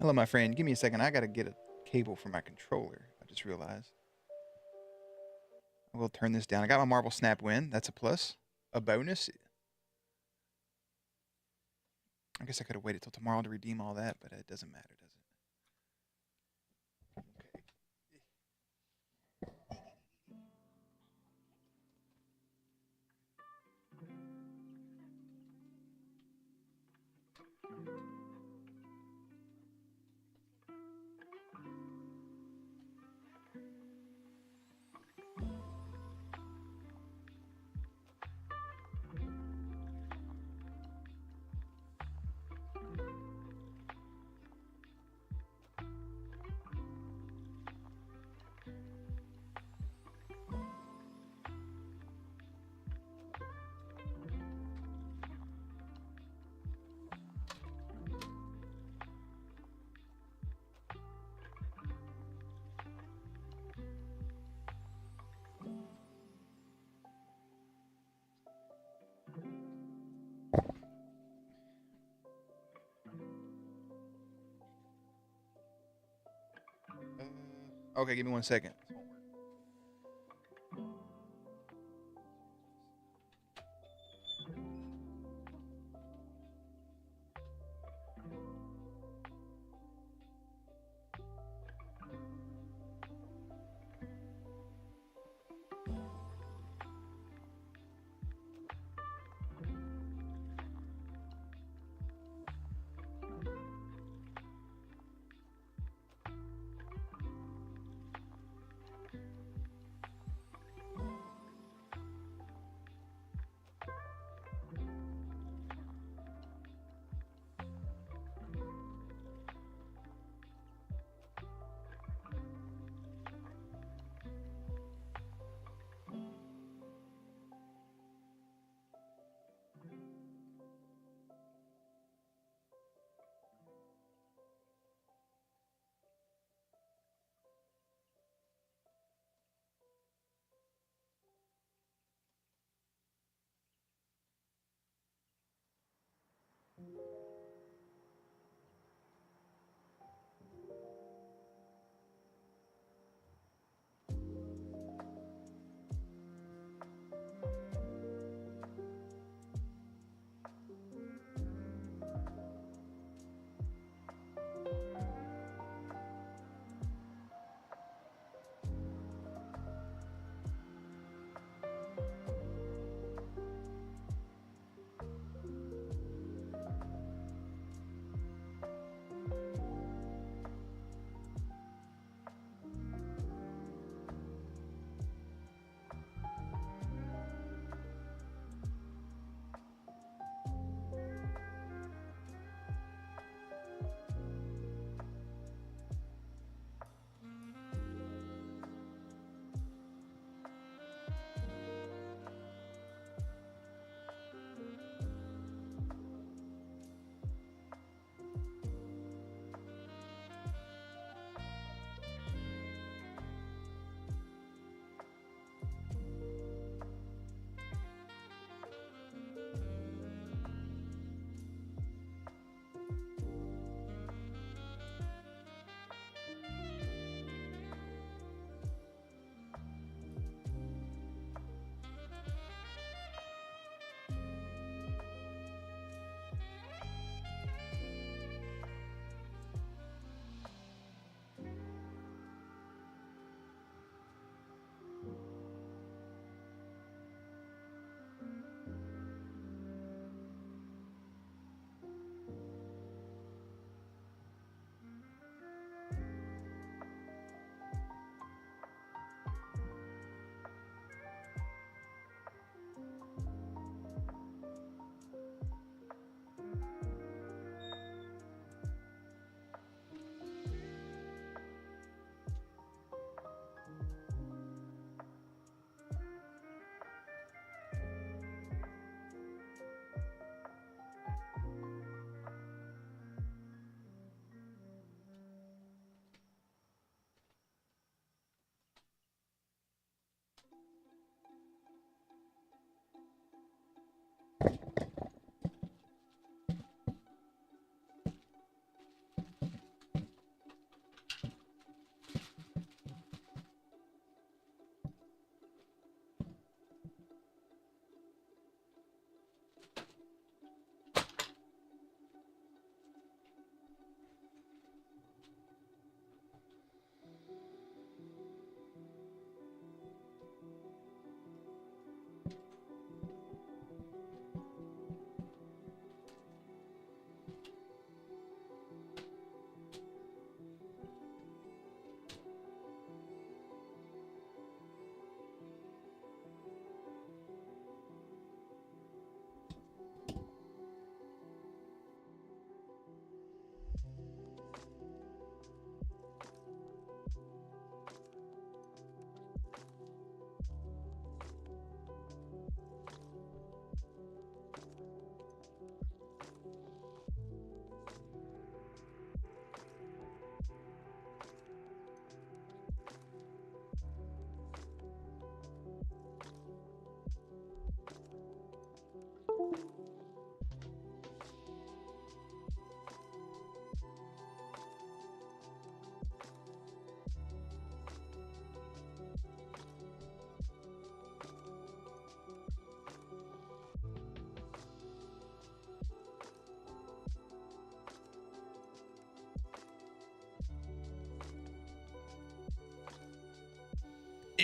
Hello, my friend. Give me a second. I gotta get a cable for my controller. I just realized. I will turn this down. I got my Marble Snap win. That's a plus. A bonus. I guess I could have waited till tomorrow to redeem all that, but it doesn't matter, does it? Okay. Okay, give me 1 second.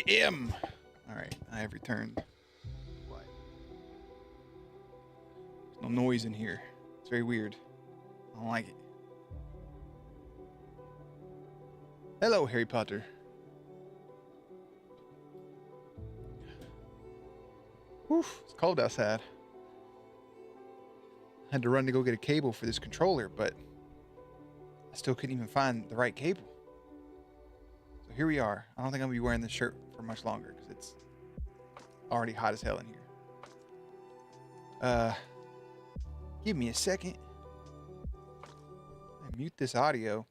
M. All right, I have returned. What? There's no noise in here. It's very weird. I don't like it. Hello, Harry Potter. Whew, it's cold outside. Had to run to go get a cable for this controller, but I still couldn't even find the right cable. So here we are. I don't think I'm gonna be wearing this shirt for much longer because it's already hot as hell in here. Give me a second. I mute this audio.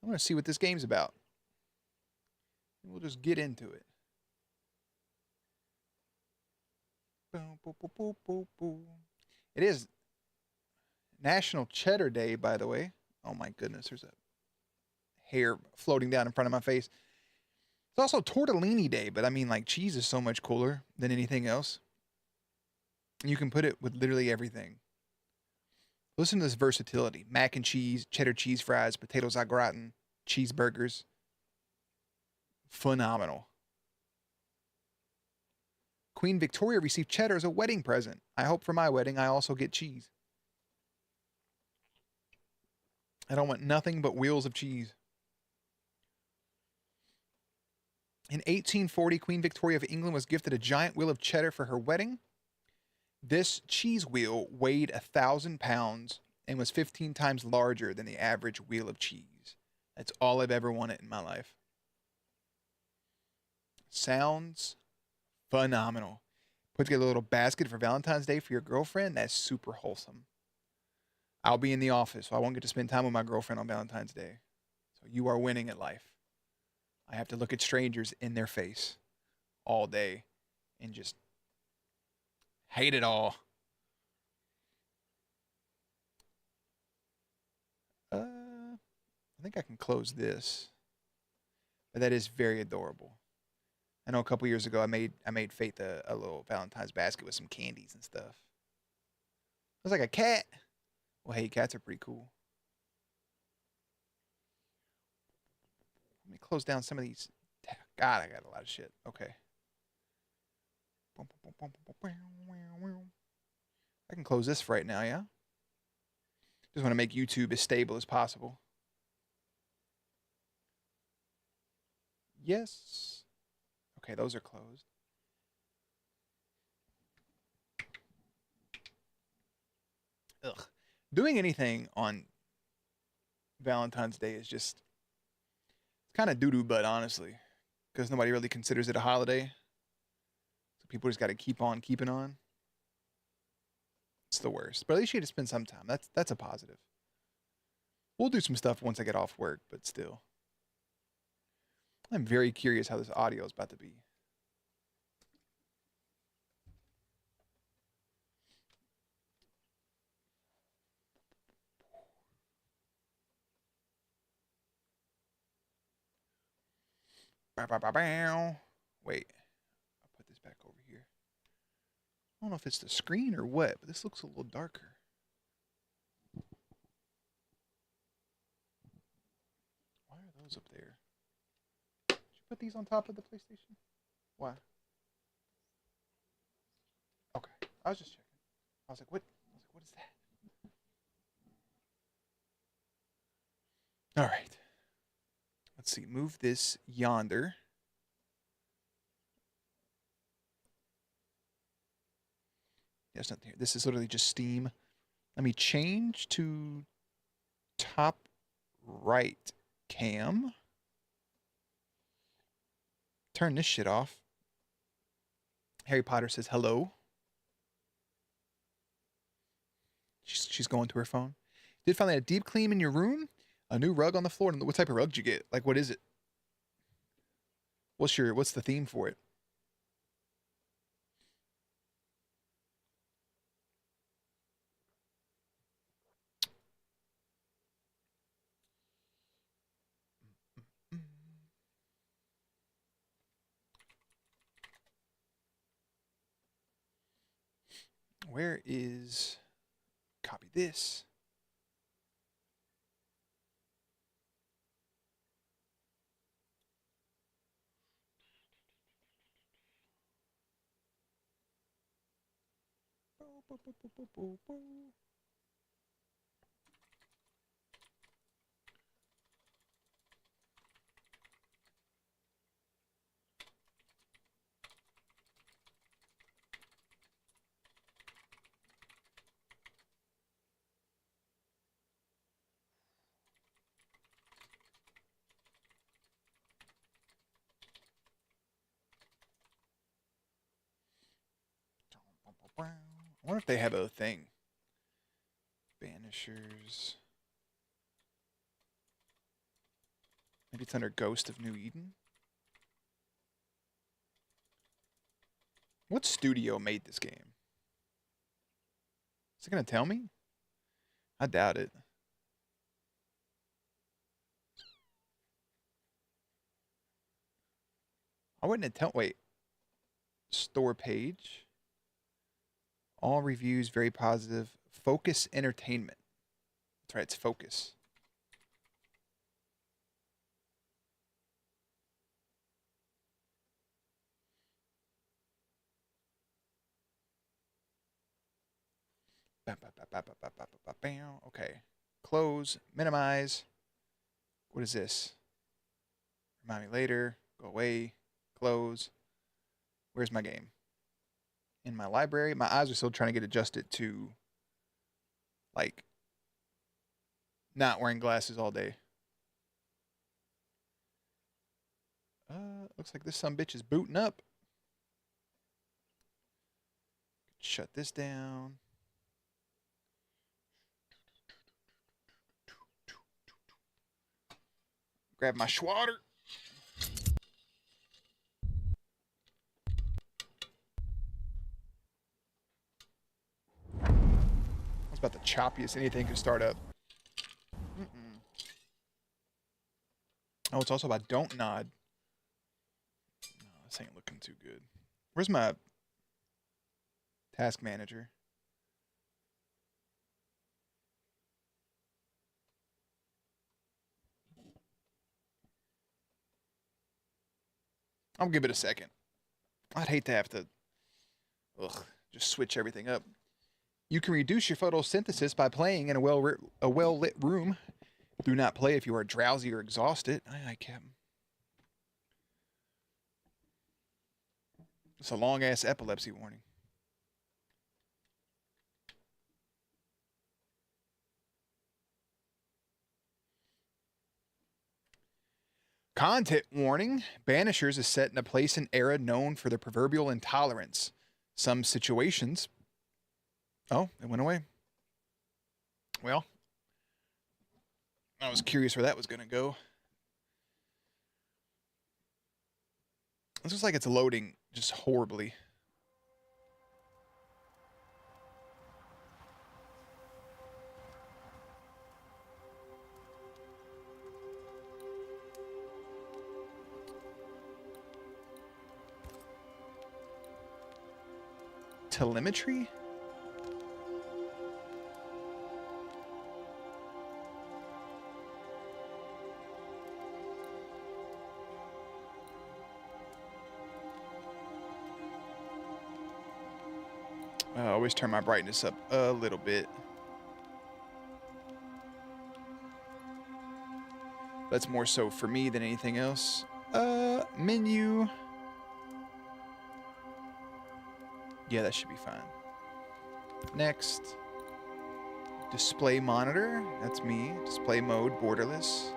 I'm gonna see what this game's about. And we'll just get into it. Boom, boom, boom, boom, boom, boom. It is National Cheddar Day, by the way. Oh my goodness, there's a hair floating down in front of my face. It's also Tortellini Day, but I mean, like, cheese is so much cooler than anything else. You can put it with literally everything. Listen to this versatility. Mac and cheese, cheddar cheese fries, potatoes au gratin, cheeseburgers. Phenomenal. Queen Victoria received cheddar as a wedding present. I hope for my wedding I also get cheese. I don't want nothing but wheels of cheese. In 1840, Queen Victoria of England was gifted a giant wheel of cheddar for her wedding. This cheese wheel weighed 1,000 pounds and was 15 times larger than the average wheel of cheese. That's all I've ever wanted in my life. Sounds phenomenal. Put together a little basket for Valentine's Day for your girlfriend. That's super wholesome. I'll be in the office, so I won't get to spend time with my girlfriend on Valentine's Day. So you are winning at life. I have to look at strangers in their face all day and just hate it all. I think I can close this, but that is very adorable. I know a couple years ago I made Faith a little Valentine's basket with some candies and stuff. It was like a cat. Well, hey, cats are pretty cool. Let me close down some of these. God, I got a lot of shit. Okay. I can close this for right now, yeah? Just want to make YouTube as stable as possible. Yes. Okay, those are closed. Ugh. Doing anything on Valentine's Day is just kind of doo-doo butt, honestly, because nobody really considers it a holiday. So people just got to keep on keeping on. It's the worst. But at least you get to spend some time. That's a positive. We'll do some stuff once I get off work, but still. I'm very curious how this audio is about to be. Wait, I'll put this back over here. I don't know if it's the screen or what, but this looks a little darker. Why are those up there? Did you put these on top of the PlayStation? Why? Okay, I was just checking. I was like, what? I was like, what is that? All right. Let's see. Move this yonder. There's nothing here. This is literally just Steam. Let me change to top right cam. Turn this shit off. Harry Potter says hello. She's going to her phone. Did finally a deep clean in your room? A new rug on the floor. What type of rug did you get? Like, what is it? What's the theme for it? Where is, copy this. I wonder if they have a thing. Banishers. Maybe it's under Ghost of New Eden. What studio made this game? Is it going to tell me? I doubt it. I wouldn't have tell. Wait. Store page. All reviews very positive. Focus Entertainment. That's right, it's Focus. Okay. Close. Minimize. What is this? Remind me later. Go away. Close. Where's my game? In my library. My eyes are still trying to get adjusted to, like, not wearing glasses all day. Looks like this sumbitch is booting up. Shut this down. Grab my schwatter. It's about the choppiest anything can start up. Oh, it's also about don't nod. No, this ain't looking too good. Where's my task manager? I'll give it a second. I'd hate to have to just switch everything up. You can reduce your photosynthesis by playing in a well-lit room. Do not play if you are drowsy or exhausted. Aye, Captain. It's a long-ass epilepsy warning. Content warning. Banishers is set in a place and era known for the proverbial intolerance. Some situations... Oh, it went away. Well, I was curious where that was going to go. It looks like it's loading just horribly. Telemetry? I always turn my brightness up a little bit. That's more so for me than anything else. Menu. Yeah, that should be fine. Next. Display monitor. That's me. Display mode, borderless.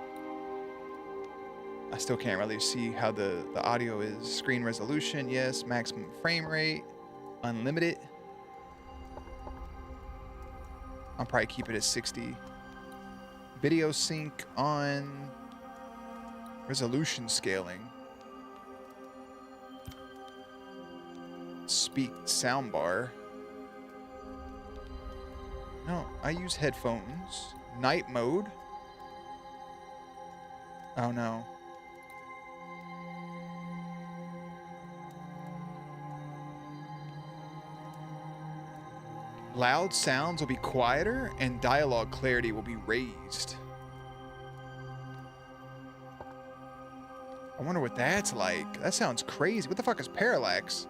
I still can't really see how the audio is. Screen resolution, yes. Maximum frame rate. Unlimited. I'll probably keep it at 60. Video sync on. Resolution scaling. Speak soundbar. No, I use headphones. Night mode. Oh no. Loud sounds will be quieter and dialogue clarity will be raised. I wonder what that's like. That sounds crazy. What the fuck is parallax?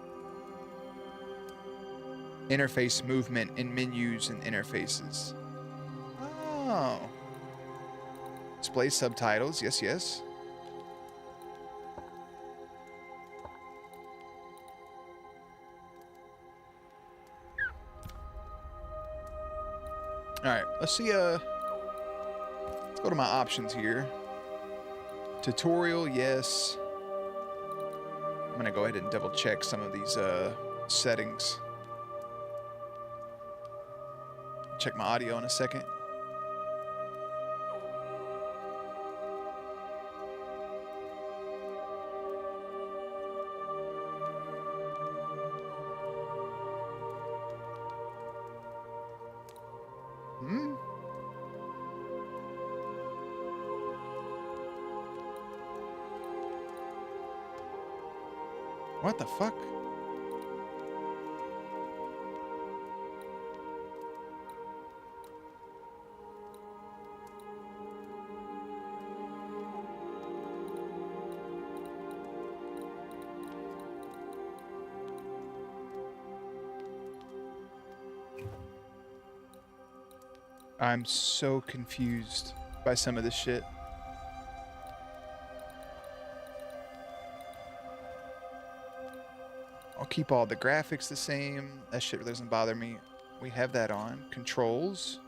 interface movement in menus and interfaces. Oh. Display subtitles. Yes, yes. All right, let's see. Let's go to my options here. Tutorial, yes. I'm gonna go ahead and double check some of these settings. Check my audio in a second. What the fuck? I'm so confused by some of this shit. I'll keep all the graphics the same. That shit doesn't bother me. We have that on. Controls.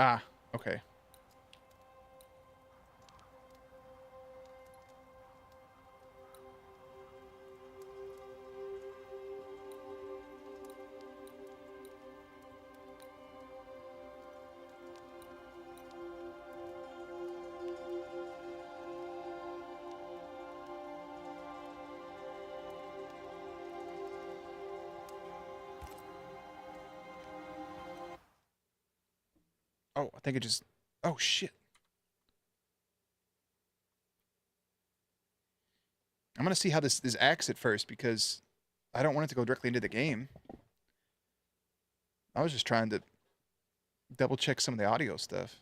Ah, okay. Oh, I think it just... Oh, shit. I'm going to see how this acts at first, because I don't want it to go directly into the game. I was just trying to double check some of the audio stuff.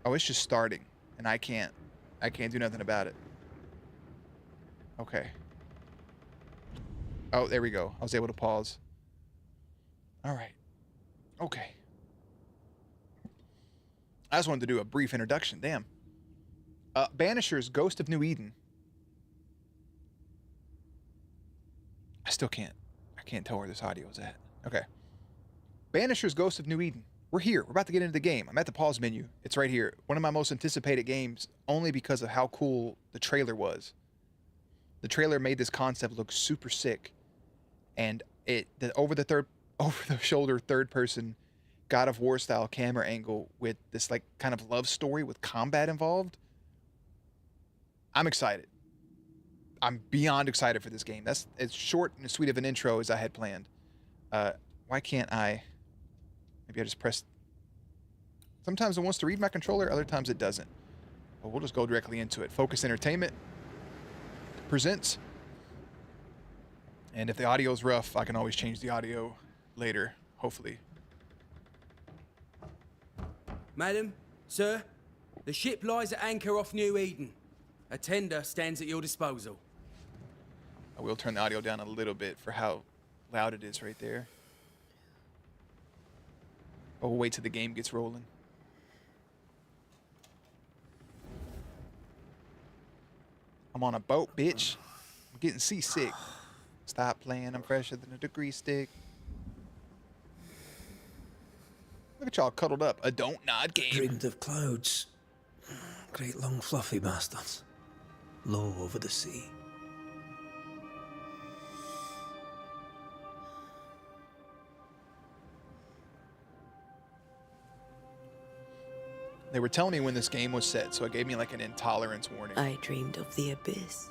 Oh, it's just starting, and I can't do nothing about it. Okay. Oh, there we go. I was able to pause. All right. Okay. I just wanted to do a brief introduction. Damn. Banishers, Ghost of New Eden. I still can't. I can't tell where this audio is at. Okay. Banishers, Ghost of New Eden. We're here. We're about to get into the game. I'm at the pause menu. It's right here. One of my most anticipated games, only because of how cool the trailer was. The trailer made this concept look super sick, and the over the shoulder third person God of War style camera angle with this like kind of love story with combat involved. I'm excited. I'm beyond excited for this game. That's as short and as sweet of an intro as I had planned. Why can't I? Maybe I just press. Sometimes it wants to read my controller, other times it doesn't. But we'll just go directly into it. Focus Entertainment presents. And if the audio is rough, I can always change the audio later, hopefully. Madam, sir, the ship lies at anchor off New Eden. A tender stands at your disposal. I will turn the audio down a little bit for how loud it is right there. But we'll wait till the game gets rolling. I'm on a boat, bitch. I'm getting seasick. Stop playing. I'm fresher than a degree stick. Look at y'all cuddled up. A don't nod game. Dreamed of clouds. Great long fluffy bastards. Low over the sea. They were telling me when this game was set, so it gave me like an intolerance warning. I dreamed of the abyss,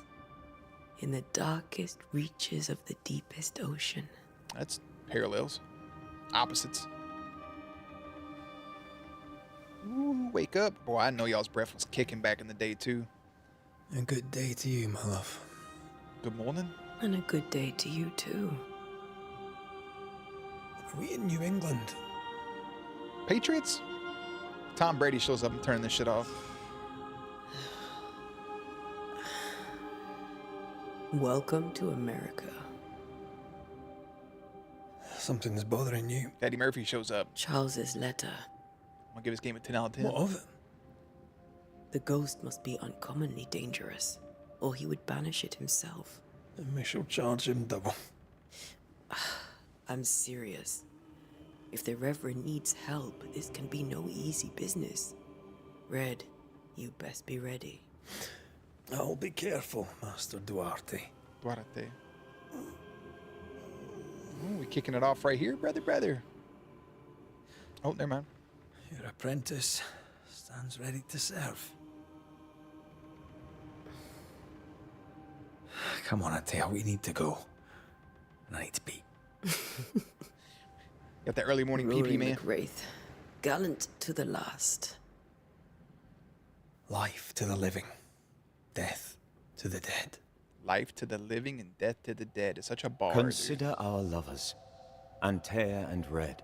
in the darkest reaches of the deepest ocean. That's parallels. Opposites. Ooh, wake up. Boy, I know y'all's breath was kicking back in the day, too. A good day to you, my love. Good morning. And a good day to you, too. Are we in New England? Patriots? Tom Brady shows up and turning this shit off. Welcome to America. Something's bothering you. Eddie Murphy shows up. Charles's letter. I'm gonna give this game a 10 out of 10. What of it? The ghost must be uncommonly dangerous, or he would banish it himself. And we shall charge him double. I'm serious. If the Reverend needs help, this can be no easy business. Red, you best be ready. I'll be careful, Master Duarte. Duarte. Ooh, we kicking it off right here, brother. Oh, never mind. Your apprentice stands ready to serve. Come on, Atea, we need to go. And I need to pee. Got that early morning Rory PP, man. McWraith, gallant to the last. Life to the living, death to the dead. Life to the living and death to the dead. It's such a bar. Consider our lovers, Antea and Red,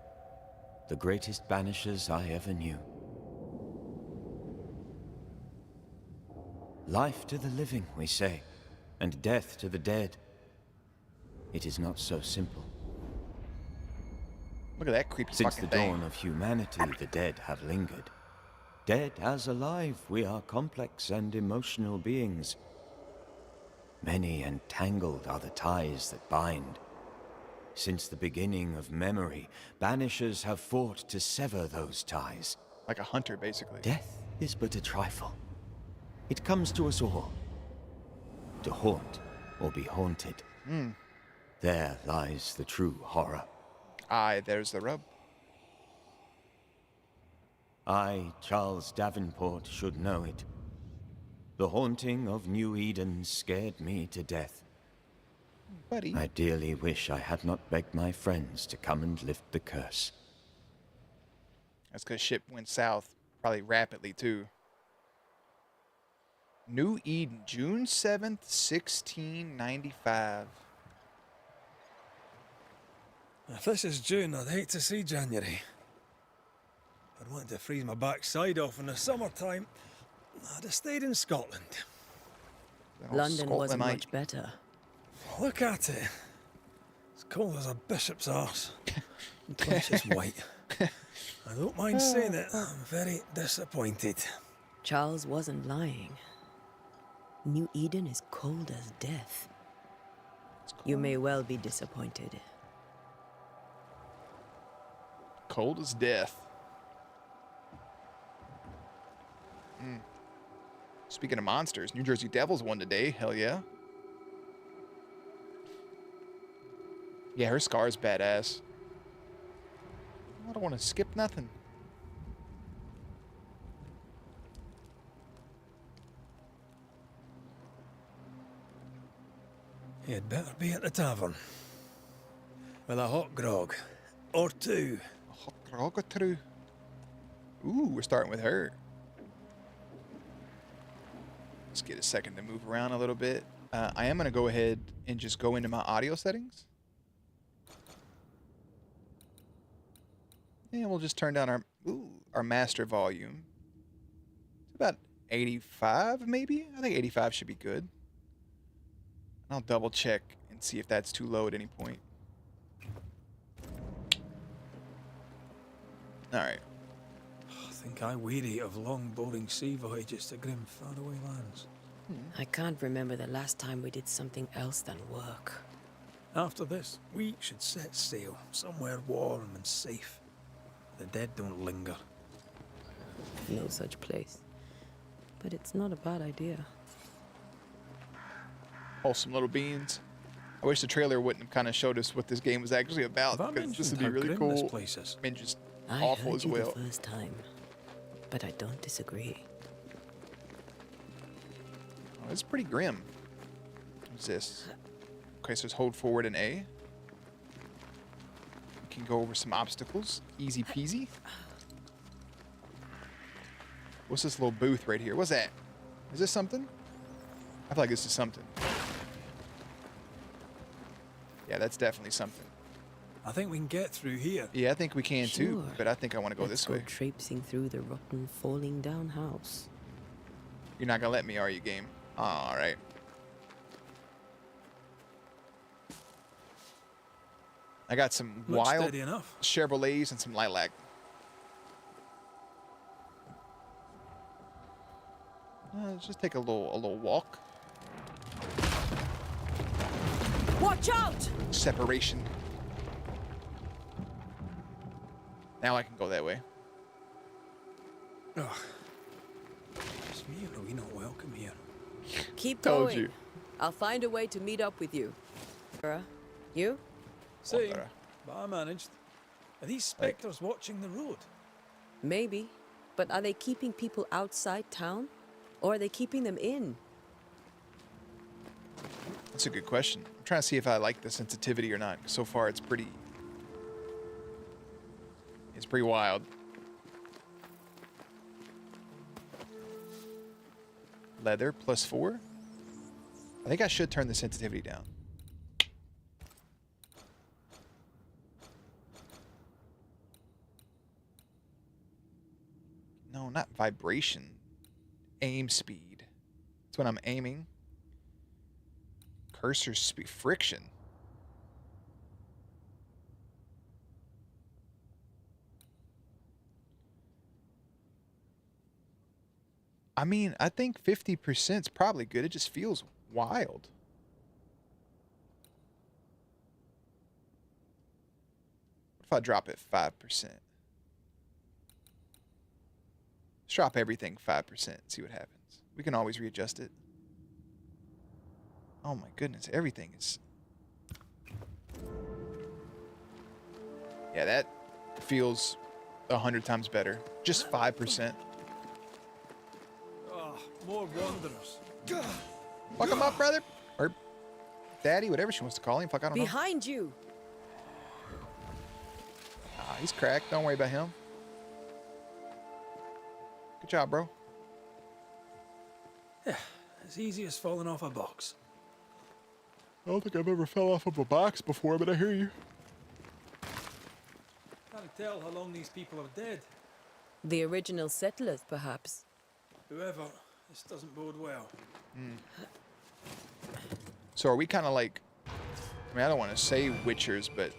the greatest banishers I ever knew. Life to the living, we say, and death to the dead. It is not so simple. Look at that creepy Since the fucking thing. dawn of humanity, the dead have lingered. Dead as alive, we are complex and emotional beings. Many and tangled are the ties that bind. Since the beginning of memory, banishers have fought to sever those ties. Like a hunter, basically. Death is but a trifle. It comes to us all. To haunt or be haunted. There lies the true horror. Aye, there's the rub. I, Charles Davenport, should know it. The haunting of New Eden scared me to death. Buddy. I dearly wish I had not begged my friends to come and lift the curse. That's because ship went south probably rapidly, too. New Eden, June 7th, 1695. If this is June, I'd hate to see January. I'd want to freeze my backside off in the summertime. I'd have stayed in Scotland. That old London wasn't Scotlandite. much better. Look at it. It's cold as a bishop's arse. And twice as white. I don't mind saying it, I'm very disappointed. Charles wasn't lying. New Eden is cold as death. You may well be disappointed. Cold as death. Speaking of monsters, New Jersey Devils won today. Hell yeah. Yeah, her scar's badass. I don't want to skip nothing. You'd better be at the tavern. With a hot grog. Or two. Hot grog or two. Ooh, we're starting with her. Let's get a second to move around a little bit. I am going to go ahead and just go into my audio settings. And we'll just turn down our master volume. It's about 85, maybe? I think 85 should be good. I'll double check and see if that's too low at any point. Alright. I think I weary of long, boring sea voyages to grim, faraway lands. I can't remember the last time we did something else than work. After this, we should set sail somewhere warm and safe. The dead don't linger. No such place. But it's not a bad idea. Wholesome little beans. I wish the trailer wouldn't have kind of showed us what this game was actually about, Have I because this would mentioned be how really grim this cool. place is? And just I awful heard as you well. the first time, but I don't disagree. Oh, it's pretty grim. What's this? Okay, so just hold forward and A. We can go over some obstacles. Easy peasy. What's this little booth right here? What's that? Is this something? I feel like this is something. Yeah, that's definitely something. I think we can get through here. Yeah, I think we can too, Sure. but I think I want to go Let's this way. traipsing through the rotten, falling down house. You're not gonna let me, are you, game? All right. I got some Looks wild steady enough. Chevrolets and some lilac. Let's just take a little walk. Watch out! Separation. Now I can go that way. Ugh. It's me or are we not welcome here? Keep Told going. you. I'll find a way to meet up with you. Sarah, you? Same, Alright. but I managed. Are these spectres watching the road? Maybe. But are they keeping people outside town? Or are they keeping them in? That's a good question. I'm trying to see if I like the sensitivity or not. So far, it's pretty wild. Leather +4. I think I should turn the sensitivity down. No, not vibration. Aim speed. That's when I'm aiming. Cursor speed. Friction. I mean, I think 50% is probably good. It just feels wild. What if I drop it 5%? Let's drop everything 5% and see what happens. We can always readjust it. Oh my goodness, everything is... Yeah, that feels 100 times better. Just 5%. Ah, more wanderers. Fuck him up, brother. Or daddy, whatever she wants to call him. Fuck, I don't know. Behind you! Ah, he's cracked. Don't worry about him. Good job, bro. As easy as falling off a box. I don't think I've ever fell off of a box before, but I hear you. Can't tell how long these people are dead. The original settlers, perhaps. Whoever, this doesn't bode well. So are we kind of like... I mean, I don't want to say witchers, but...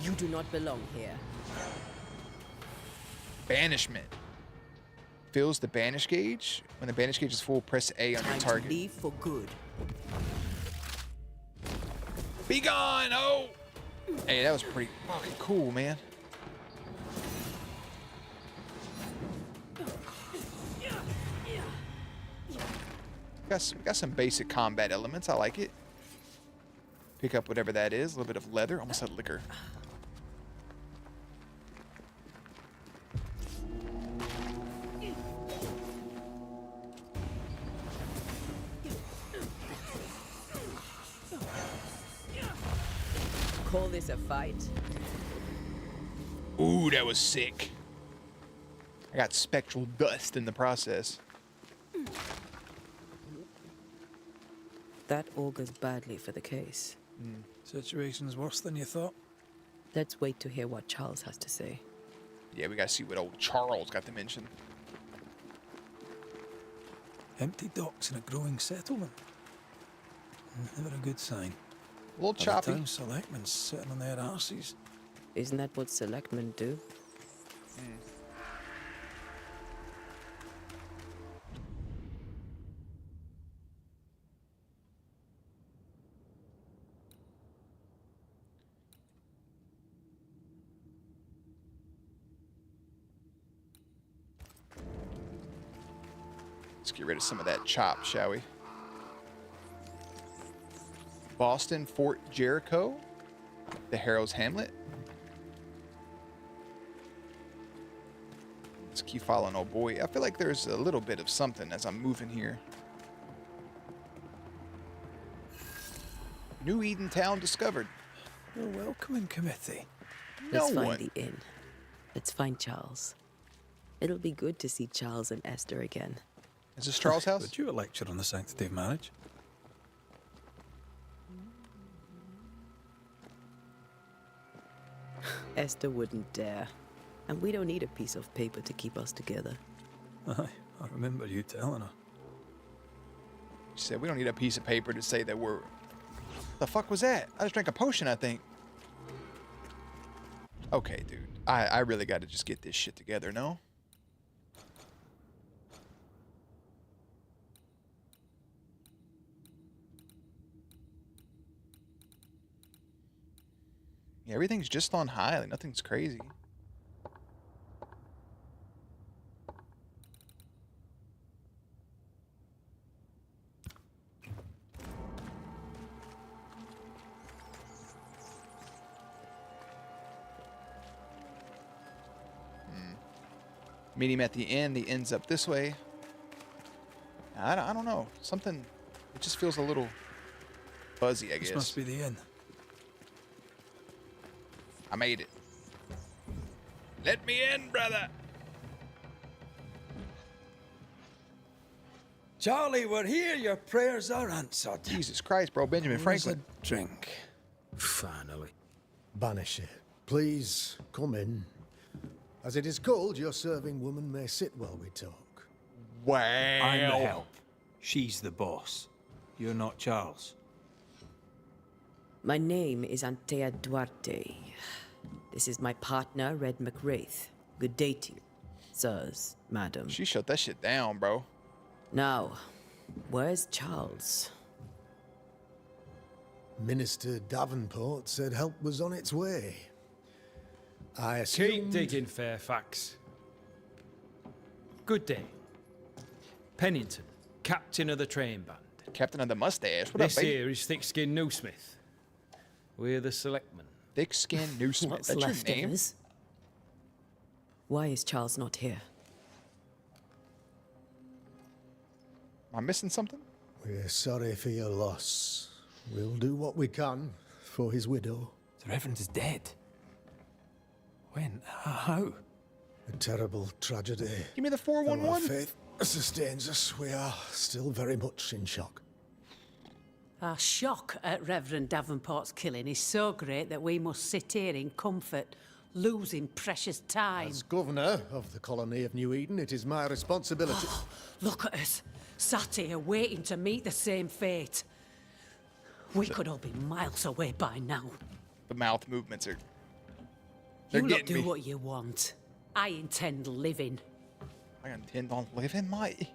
You do not belong here. Banishment. Fills the banish gauge. When the banish gauge is full, press A on your Time to target. leave for good. Be gone! Oh! Hey, that was pretty fucking cool, man. Got some basic combat elements. I like it. Pick up whatever that is. A little bit of leather. Almost had liquor. Call this a fight. Ooh, that was sick. I got spectral dust in the process. That augurs badly for the case. Situation's worse than you thought. Let's wait to hear what Charles has to say. Yeah, we gotta see what old Charles got to mention. Empty docks in a growing settlement. Never a good sign. A little Are the choppy. town selectmen sitting on their arses. Isn't that what selectmen do? Let's get rid of some of that chop, shall we? Boston, Fort Jericho, the Harrow's Hamlet. Let's keep following old boy. I feel like there's a little bit of something as I'm moving here. New Eden town discovered. No welcoming committee. No Let's find one. the inn. Let's find Charles. It'll be good to see Charles and Esther again. Is this Charles' house? Would you a lecture on the sanctity of marriage? Esther wouldn't dare. And we don't need a piece of paper to keep us together. Aye, I remember you telling her. She said, we don't need a piece of paper to say that we're... The fuck was that? I just drank a potion, I think. Okay, dude. I really got to just get this shit together, no? Yeah, everything's just on high. Like, nothing's crazy. Meet him at the end. The end's up this way. I don't know. Something... It just feels a little fuzzy, I guess. This must be the inn. I made it. Let me in, brother. Charlie, we're here. Your prayers are answered. Jesus Christ, bro. Benjamin Here's Franklin. a drink. Finally. Banisher, please come in. As it is cold, your serving woman may sit while we talk. Wow. I'm the help. She's the boss. You're not Charles. My name is Antea Duarte. This is my partner, Red McWraith. Good day to you, sirs, madam. She shut that shit down, bro. Now, where's Charles? Minister Davenport said help was on its way. I Keep assumed... digging, Fairfax. Good day. Pennington, captain of the train band. Captain of the mustache. What This up, baby? here is Thick-Skinned Newsmith. We're the selectmen. Thick-skinned Newsmith. What's That's your left name? of us? Why is Charles not here? Am I missing something? We're sorry for your loss. We'll do what we can for his widow. The Reverend is dead. When? How? A terrible tragedy. Give me the Though our 411. faith sustains us, we are still very much in shock. Our shock at Reverend Davenport's killing is so great that we must sit here in comfort, losing precious time. As governor of the colony of New Eden, it is my responsibility... Look at us, sat here waiting to meet the same fate. We could all be miles away by now. The mouth movements are... They're You lot getting do me. what you want. I intend living. I intend on living, mate.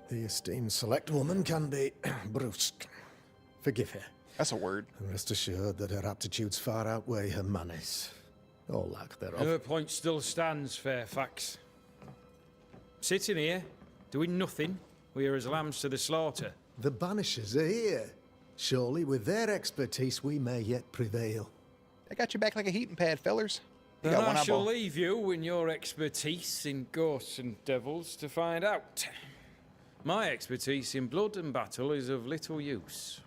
The esteemed select woman can be brusque. Forgive her. That's a word. And rest assured that her aptitudes far outweigh her manners. Or lack thereof. Her point still stands, Fairfax. Sitting here, doing nothing, we are as lambs to the slaughter. The Banishers are here. Surely with their expertise we may yet prevail. I got you back like a heating pad, fellers. You Then got one I shall eyeball. leave you in your expertise in ghosts and devils to find out. My expertise in blood and battle is of little use.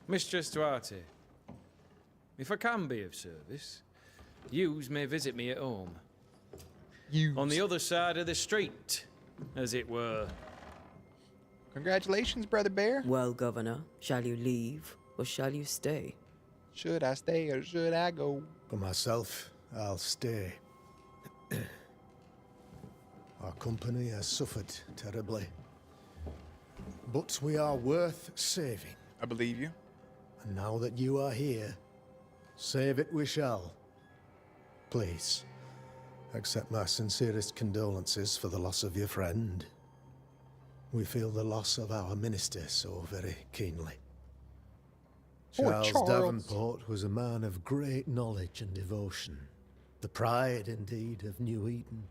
Mistress Duarte, if I can be of service, yous may visit me at home. You. On the other side of the street, as it were. Congratulations, Brother Bear. Well, Governor, shall you leave or shall you stay? Should I stay or should I go? For myself, I'll stay. Our company has suffered terribly. But we are worth saving. I believe you. And now that you are here, save it we shall. Please, accept my sincerest condolences for the loss of your friend. We feel the loss of our minister so very keenly. Poor Charles Charles. Davenport was a man of great knowledge and devotion. The pride, indeed, of New Eden.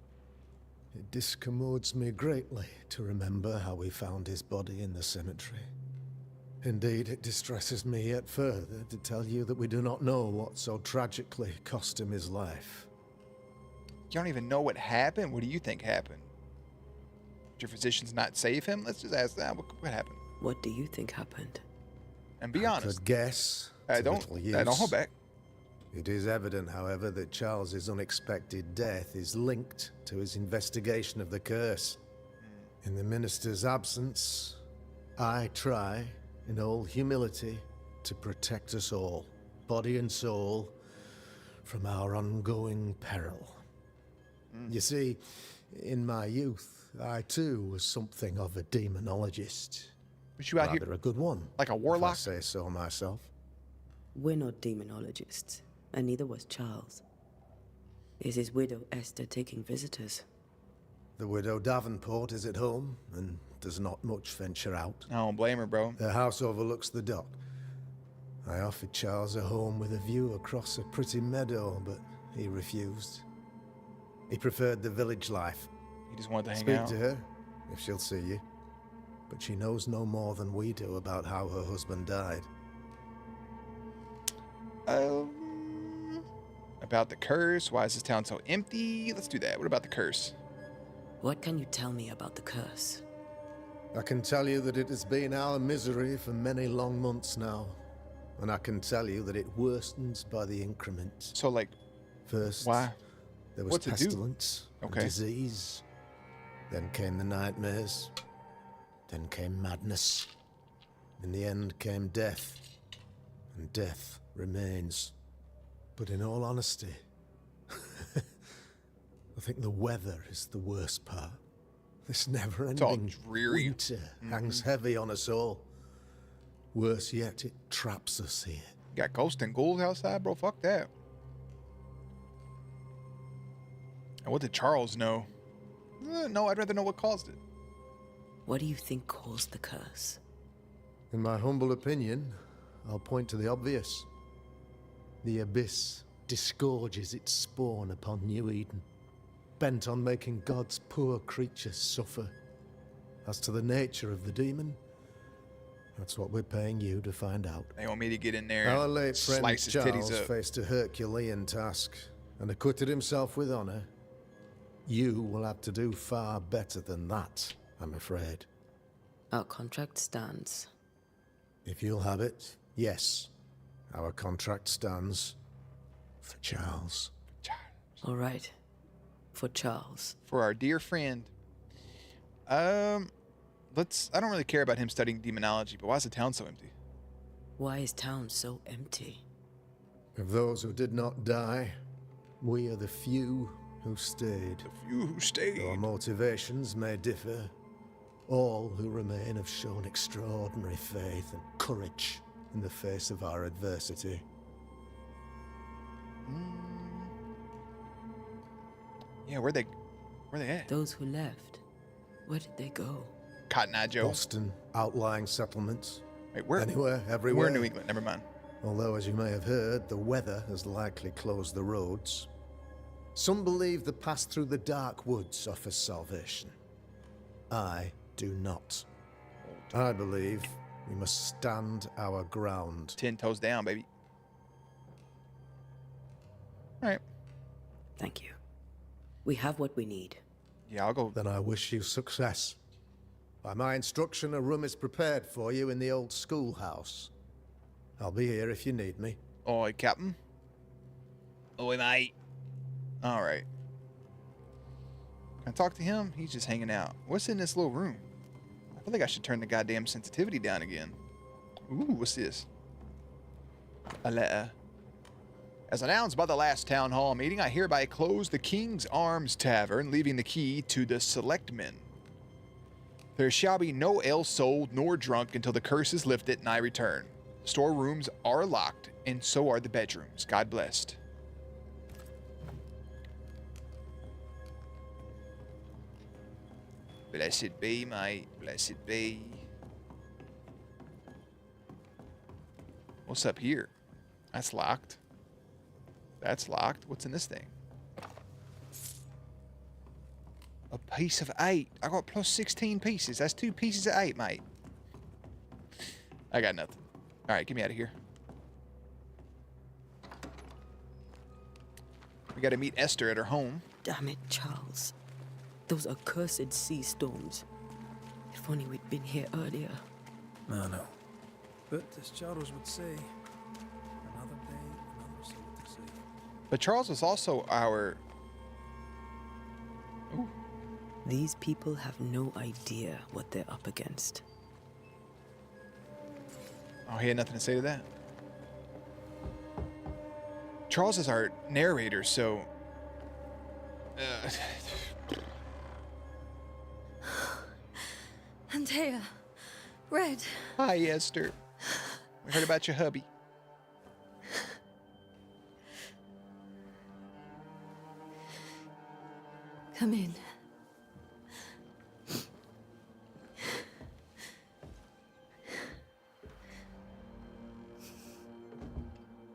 It discommodes me greatly to remember how we found his body in the cemetery. Indeed, it distresses me yet further to tell you that we do not know what so tragically cost him his life. You don't even know what happened? What do you think happened? Did your physicians not save him? Let's just ask that. What happened? What do you think happened? And be I honest. could guess. I to don't little use. hold back. It is evident, however, that Charles's unexpected death is linked to his investigation of the curse. In the minister's absence, I try, in all humility, to protect us all, body and soul, from our ongoing peril. You see, in my youth, I too was something of a demonologist. Was you out Rather here a good one, like a if I warlock? say so myself. We're not demonologists, and neither was Charles. Is his widow Esther taking visitors? The widow Davenport is at home and does not much venture out. I don't blame her, bro. Her house overlooks the dock. I offered Charles a home with a view across a pretty meadow, but he refused. He preferred the village life. He just wanted to hang Speak out. to her, if she'll see you. But she knows no more than we do about how her husband died. About the curse. Why is this town so empty? Let's do that. What about the curse? What can you tell me about the curse? I can tell you that it has been our misery for many long months now. And I can tell you that it worsens by the increment. So, like, First, why? there was What's it do? pestilence, and Okay. disease. Then came the nightmares. Then came madness. In the end came death. And death remains. But in all honesty, I think the weather is the worst part. This all never-ending dreary. winter hangs heavy on us all. Worse yet, it traps us here. You got ghosts and ghouls outside, bro? Fuck that. And what did Charles know? No, I'd rather know what caused it. What do you think caused the curse? In my humble opinion, I'll point to the obvious. The abyss disgorges its spawn upon New Eden, bent on making God's poor creatures suffer. As to the nature of the demon, that's what we're paying you to find out. They want me to get in there Our and late friend slice his titties Charles up. faced a Herculean task and acquitted himself with honor. You will have to do far better than that, I'm afraid. Our contract stands. If you'll have it, yes, our contract stands for Charles. All right. For Charles. For our dear friend. I don't really care about him studying demonology, but why is the town so empty? Why is town so empty? Of those who did not die, we are the few who stayed. The few who stayed. Our motivations may differ. All who remain have shown extraordinary faith and courage in the face of our adversity. Yeah, where they at? Those who left, where did they go? Cotton Eye Joe. Boston, outlying settlements. Wait, where? Anywhere, everywhere. We're in New England. Never mind. Although, as you may have heard, the weather has likely closed the roads. Some believe the path through the dark woods offers salvation. I do not. I believe we must stand our ground. 10 toes down, baby. All right. Thank you. We have what we need. Yeah, I'll go. Then I wish you success. By my instruction, a room is prepared for you in the old schoolhouse. I'll be here if you need me. Oi, Captain. Oi, mate. All right. Can I talk to him? He's just hanging out. What's in this little room? I feel like I should turn the goddamn sensitivity down again. Ooh, what's this? A letter. As announced by the last town hall meeting, I hereby close the King's Arms Tavern, leaving the key to the selectmen. There shall be no ale sold nor drunk until the curse is lifted and I return. Storerooms are locked, and so are the bedrooms. God blessed. Blessed be, mate. Blessed be. What's up here? That's locked. That's locked. What's in this thing? A piece of 8. I got plus 16 pieces. That's 2 pieces of 8, mate. I got nothing. All right, get me out of here. We got to meet Esther at her home. Damn it, Charles. Those accursed sea storms. If only we'd been here earlier. I know. But as Charles would say, another day, another sight to see. But Charles was also our... These people have no idea what they're up against. Oh, he had nothing to say to that. Charles is our narrator, so... Antea, Red. Hi, Esther. We heard about your hubby. Come in.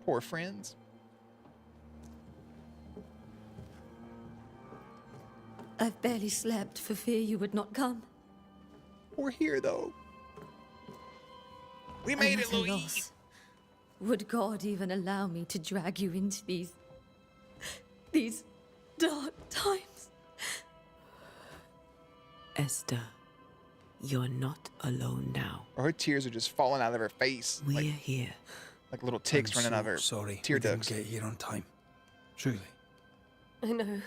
Poor friends. I've barely slept for fear you would not come. We're here, though. We made it, I'm at a Louise. loss. Would God even allow me to drag you into these dark times? Esther, you're not alone now. Her tears are just falling out of her face. We're Like, here. like little ticks I'm running out of her sorry tear we didn't ducts. get here on time. Truly. I know.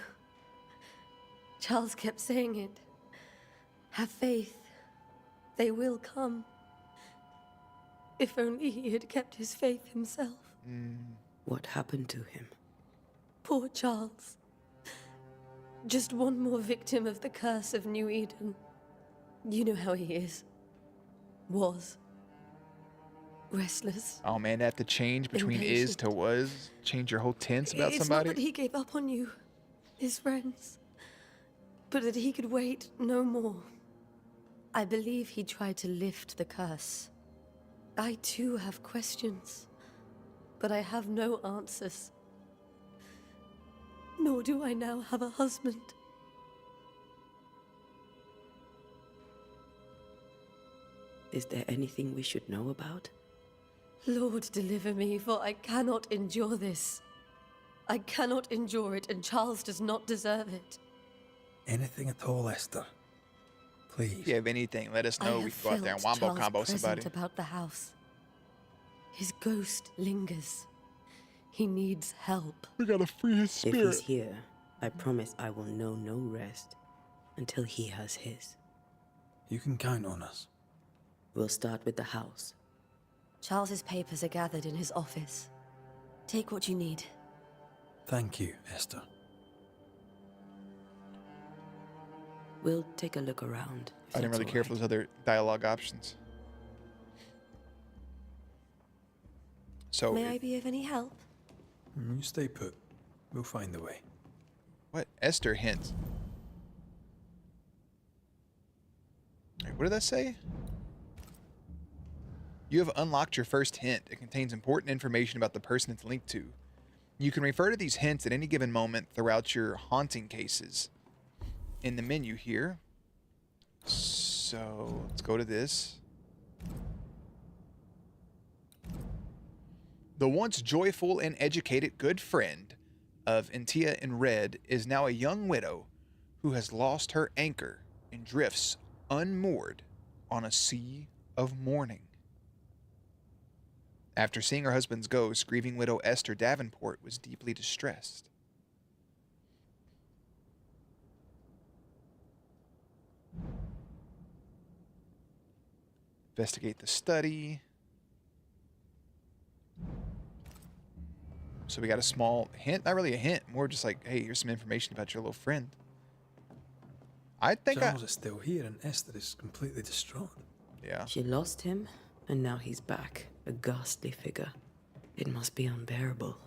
Charles kept saying it. Have faith. They will come. If only he had kept his faith himself. What happened to him? Poor Charles. Just one more victim of the curse of New Eden. You know how he is. Was. Restless. Oh man, that to change between is to was. Change your whole tense about It's somebody. not that he gave up on you, his friends, but that he could wait no more. I believe he tried to lift the curse. I too have questions, but I have no answers. Nor do I now have a husband. Is there anything we should know about? Lord, deliver me, for I cannot endure this. I cannot endure it, and Charles does not deserve it. Anything at all, Esther. Please. If you have anything, let us I know. We have can go out there and felt wombo Charles' combo presence somebody. about the house. His ghost lingers. He needs help. We gotta free his If he's here, I promise I will know no rest until he has his. You can count on us. We'll start with the house. Charles's papers are gathered in his office. Take what you need. Thank you, Esther. We'll take a look around. if I didn't that's really all care for right. those other dialogue options. So, May I be of any help? You stay put. We'll find the way. what Esther hints? Wait, what did that say? You have unlocked your first hint. It contains important information about the person it's linked to. You can refer to these hints at any given moment throughout your haunting cases. In the menu here. So, let's go to this. The once joyful and educated good friend of Antea and Red is now a young widow who has lost her anchor and drifts unmoored on a sea of mourning. After seeing her husband's ghost, grieving widow Esther Davenport was deeply distressed. Investigate the study. So we got a small hint, not really a hint, more just like, hey, here's some information about your little friend. I think Charles is still here and Esther is completely distraught. yeah. She lost him, and now he's back, a ghastly figure. It must be unbearable.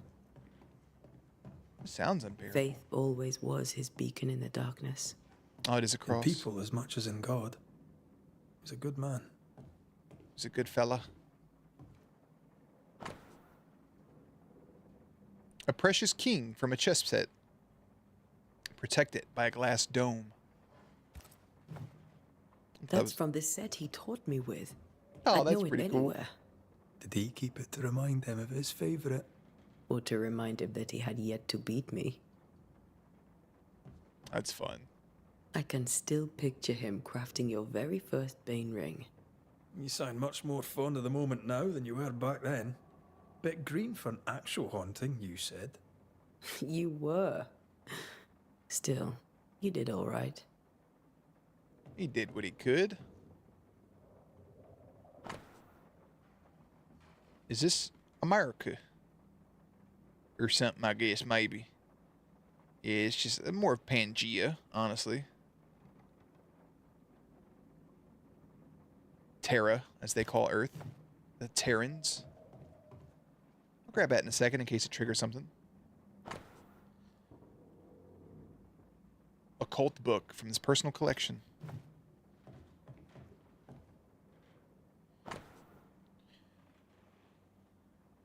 Sounds unbearable. Faith always was his beacon in the darkness. Oh, it is a In cross. people as much as in God. He's a good man. He's a good fella. A precious king from a chess set, protected by a glass dome. That's from the set he taught me with. Oh, I'd that's know it pretty cool. anywhere. Did he keep it to remind him of his favourite? Or to remind him that he had yet to beat me. That's fun. I can still picture him crafting your very first Bane ring. You sound much more fond of the moment now than you were back then. Bit green for an actual haunting, you said. You were. Still, you did all right. He did what he could. Is this America? Or something, I guess, maybe. Yeah, it's just more of Pangea, honestly. Terra, as they call Earth. The Terrans. I'll grab that in a second in case it triggers something. Occult book from his personal collection.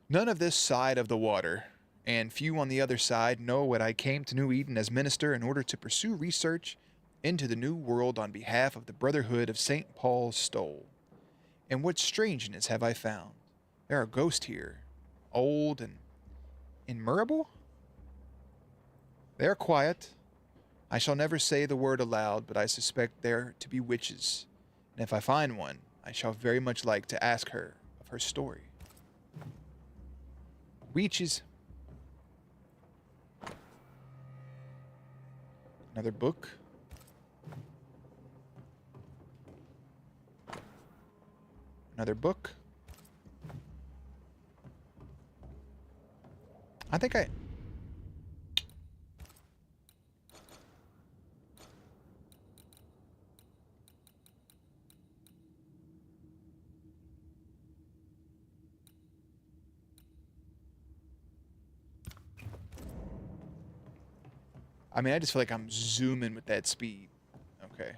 None of this side of the water, and few on the other side, know what I came to New Eden as minister in order to pursue research into the new world on behalf of the Brotherhood of St. Paul's Stole. And what strangeness have I found? There are ghosts here, old and immemorable? They are quiet. I shall never say the word aloud, but I suspect there to be witches. And if I find one, I shall very much like to ask her of her story. Witches. Another book. Another book. I think I... I mean, I just feel like I'm zooming with that speed. Okay.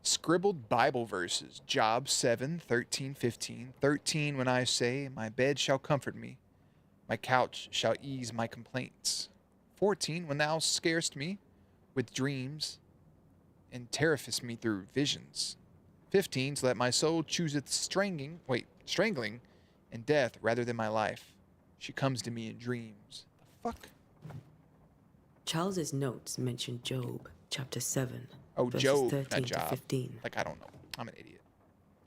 Scribbled Bible verses. Job 7, 13, 15. 13, when I say, my bed shall comfort me. My couch shall ease my complaints. 14, when thou scarest me with dreams and terrifiest me through visions. 15, so that my soul chooseth strangling and death rather than my life. She comes to me in dreams. The fuck? Charles's notes mention Job, chapter 7, Oh, verses Job, 13 not to Job. 15. Like, I don't know. I'm an idiot.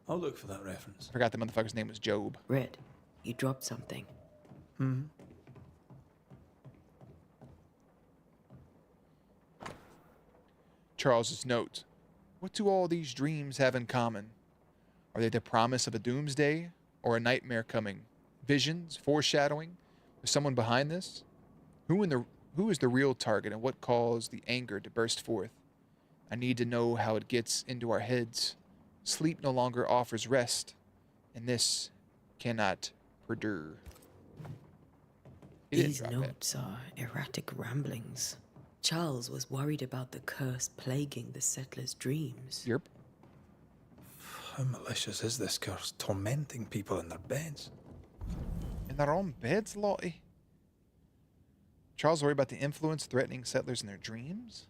I'll look for that reference. I forgot the motherfucker's name was Job. Red, you dropped something. Charles's note. What do all these dreams have in common? Are they the promise of a doomsday or a nightmare coming? Visions, foreshadowing? Is someone behind this? Who is the real target and what caused the anger to burst forth? I need to know how it gets into our heads. Sleep no longer offers rest, and this cannot perdure. He didn't These drop that. notes are erratic ramblings. Charles was worried about the curse plaguing the settlers' dreams. Yerp. How malicious is this curse, tormenting people in their beds? In their own beds, Lottie? Charles worried about the influence threatening settlers in their dreams?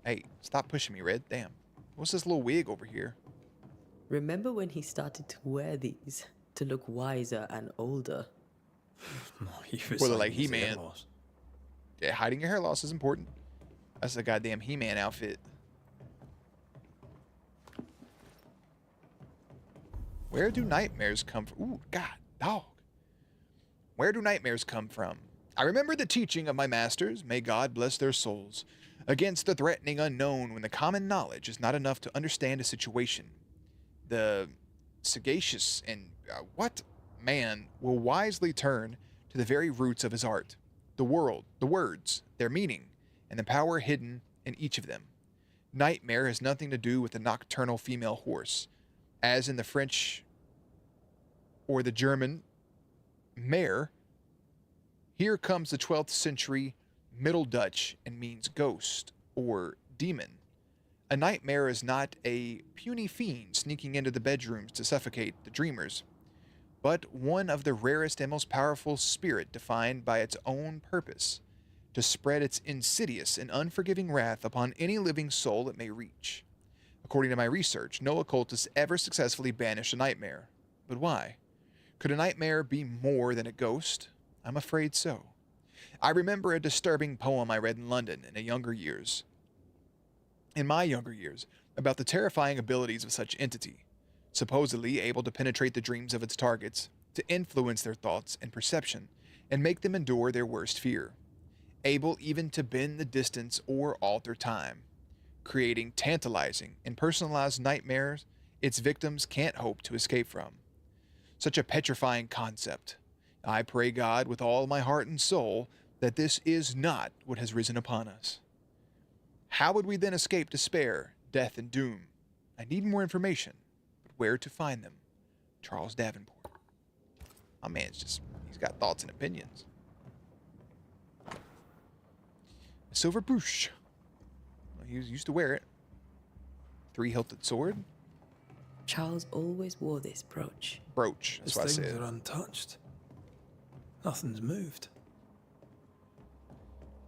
Hey, stop pushing me, Red. Damn. What's this little wig over here? Remember when he started to wear these to look wiser and older? No, he was Well, like hiding his hair He-Man. loss. Yeah, hiding your hair loss is important. That's a goddamn He-Man outfit. Where do nightmares come from? Ooh, God, dog. Where do nightmares come from? I remember the teaching of my masters, may God bless their souls, against the threatening unknown when the common knowledge is not enough to understand a situation. The sagacious and man will wisely turn to the very roots of his art, the world, the words, their meaning, and the power hidden in each of them. Nightmare has nothing to do with the nocturnal female horse, as in the French or the German mare. Here comes the 12th century Middle Dutch and means ghost or demon. A nightmare is not a puny fiend sneaking into the bedrooms to suffocate the dreamers, but one of the rarest and most powerful spirit defined by its own purpose, to spread its insidious and unforgiving wrath upon any living soul it may reach. According to my research, no occultist ever successfully banished a nightmare. But why? Could a nightmare be more than a ghost? I'm afraid so. I remember a disturbing poem I read in London in the younger years. in my younger years about the terrifying abilities of such entity, supposedly able to penetrate the dreams of its targets, to influence their thoughts and perception, and make them endure their worst fear, able even to bend the distance or alter time, creating tantalizing and personalized nightmares its victims can't hope to escape from. Such a petrifying concept. I pray God with all my heart and soul that this is not what has risen upon us. How would we then escape despair, death, and doom? I need more information, but where to find them? Charles Davenport. My man's he's got thoughts and opinions. A silver brooch. Well, he used to wear it. Three-hilted sword. Charles always wore this brooch. Brooch, that's what I These things said. are untouched. Nothing's moved.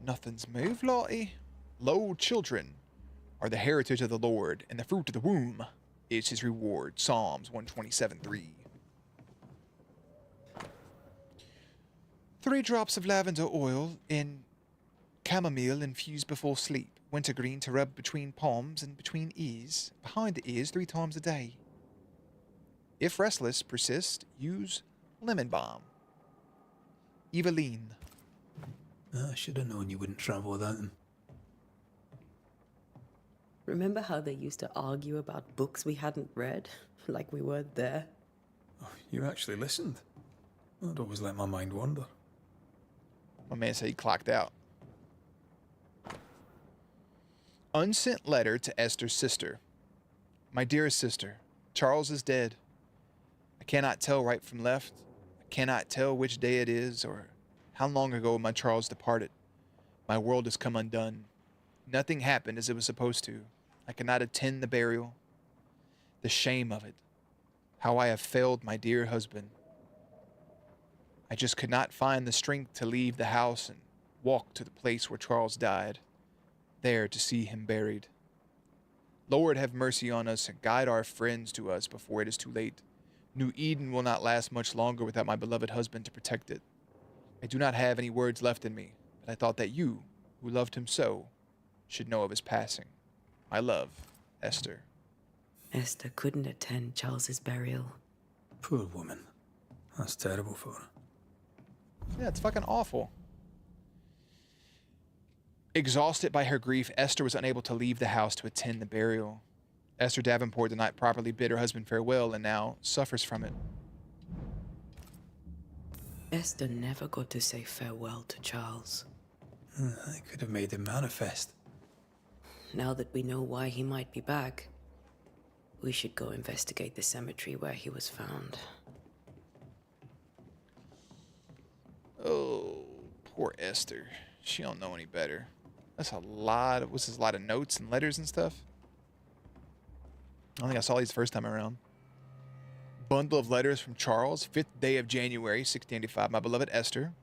Nothing's moved, Lottie. Lo, children are the heritage of the Lord, and the fruit of the womb is his reward. Psalms 127:3. 3 drops of lavender oil in chamomile infused before sleep. Wintergreen to rub between palms and between ears, behind the ears 3 times a day. If restless persist, use lemon balm. Eveline. I should have known you wouldn't travel without them. Remember how they used to argue about books we hadn't read? Like we weren't there? Oh, you actually listened. I'd always let my mind wander. My man said he clocked out. Unsent letter to Esther's sister. My dearest sister, Charles is dead. I cannot tell right from left. I cannot tell which day it is or how long ago my Charles departed. My world has come undone. Nothing happened as it was supposed to. I cannot attend the burial. The shame of it. How I have failed my dear husband. I just could not find the strength to leave the house and walk to the place where Charles died, there to see him buried. Lord, have mercy on us and guide our friends to us before it is too late. New Eden will not last much longer without my beloved husband to protect it. I do not have any words left in me, but I thought that you, who loved him so, should know of his passing. My love, Esther. Esther couldn't attend Charles's burial. Poor woman. That's terrible for her. Yeah, it's fucking awful. Exhausted by her grief, Esther was unable to leave the house to attend the burial. Esther Davenport did not properly bid her husband farewell and now suffers from it. Esther never got to say farewell to Charles. I could have made him manifest. Now that we know why he might be back, we should go investigate the cemetery where he was found. Oh, poor Esther. She don't know any better. That's a lot of, what's this, a lot of notes and letters and stuff? I don't think I saw these the first time around. Bundle of letters from Charles, 5th day of January, 1685. My beloved Esther,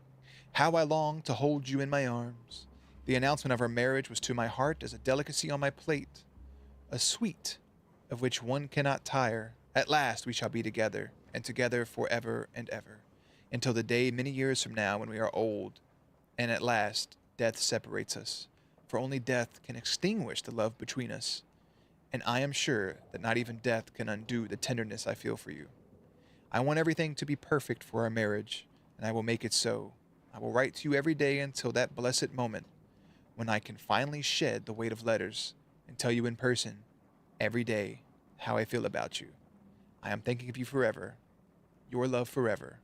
how I long to hold you in my arms. The announcement of our marriage was to my heart as a delicacy on my plate, a sweet of which one cannot tire. At last we shall be together, and together forever and ever, until the day many years from now when we are old, and at last death separates us. For only death can extinguish the love between us, and I am sure that not even death can undo the tenderness I feel for you. I want everything to be perfect for our marriage, and I will make it so. I will write to you every day until that blessed moment when I can finally shed the weight of letters and tell you in person, every day, how I feel about you. I am thinking of you forever. Your love forever,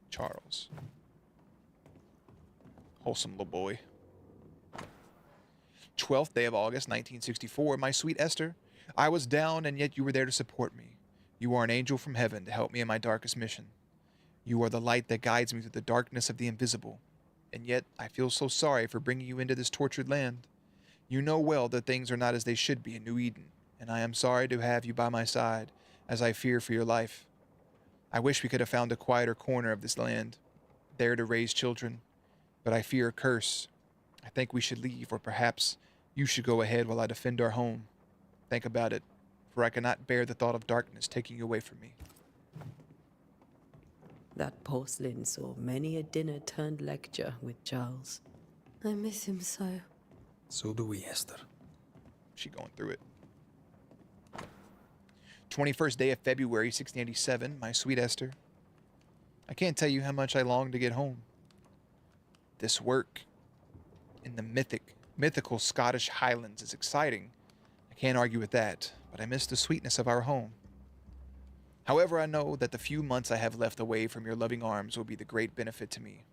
Charles. Wholesome little boy. 12th day of August, 1964. My sweet Esther, I was down, and yet you were there to support me. You are an angel from heaven to help me in my darkest mission. You are the light that guides me through the darkness of the invisible. And yet, I feel so sorry for bringing you into this tortured land. You know well that things are not as they should be in New Eden, and I am sorry to have you by my side, as I fear for your life. I wish we could have found a quieter corner of this land, there to raise children, but I fear a curse. I think we should leave, or perhaps you should go ahead while I defend our home. Think about it, for I cannot bear the thought of darkness taking you away from me. That porcelain saw many a dinner-turned-lecture with Charles. I miss him so. So do we, Esther. She going through it. 21st day of February, 1687. My sweet Esther. I can't tell you how much I long to get home. This work in the mythical Scottish Highlands is exciting. I can't argue with that, but I miss the sweetness of our home. However, I know that the few months I have left away from your loving arms will be the great benefit to me.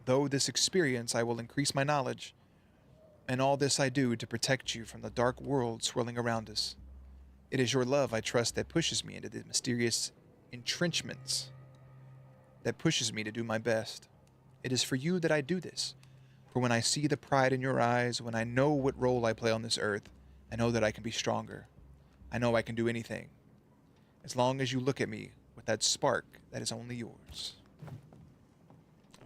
Though this experience, I will increase my knowledge, and all this I do to protect you from the dark world swirling around us. It is your love, I trust, that pushes me into the mysterious entrenchments, that pushes me to do my best. It is for you that I do this, for when I see the pride in your eyes, when I know what role I play on this earth, I know that I can be stronger. I know I can do anything. As long as you look at me with that spark that is only yours.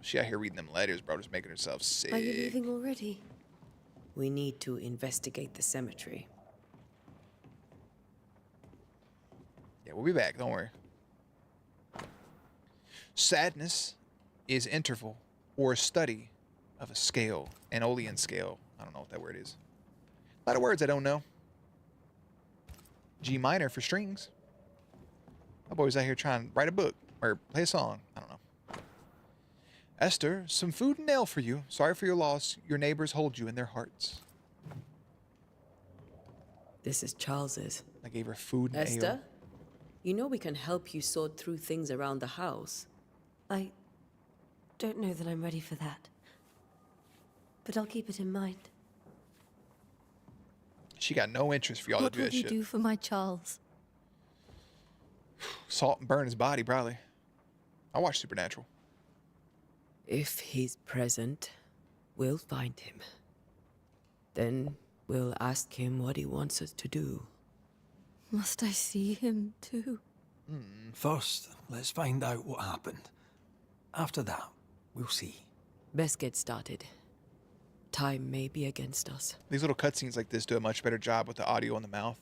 She out here reading them letters, bro, just making herself sick. Are you leaving already? We need to investigate the cemetery. Yeah, we'll be back, don't worry. Sadness is interval or study of a scale, an Aeolian scale. I don't know what that word is. A lot of words I don't know. G minor for strings. My boy's out here trying to write a book or play a song. I don't know. Esther, some food and ale for you. Sorry for your loss. Your neighbors hold you in their hearts. This is Charles's. I gave her food and Esther, ale. you know we can help you sort through things around the house. I don't know that I'm ready for that. But I'll keep it in mind. She got no interest for y'all to do that What will you shit. do for my Charles? Salt and burn his body, probably. I watch Supernatural. If he's present, we'll find him. Then we'll ask him what he wants us to do. Must I see him too? First, let's find out what happened. After that, we'll see. Best get started. Time may be against us. These little cutscenes like this do a much better job with the audio in the mouth.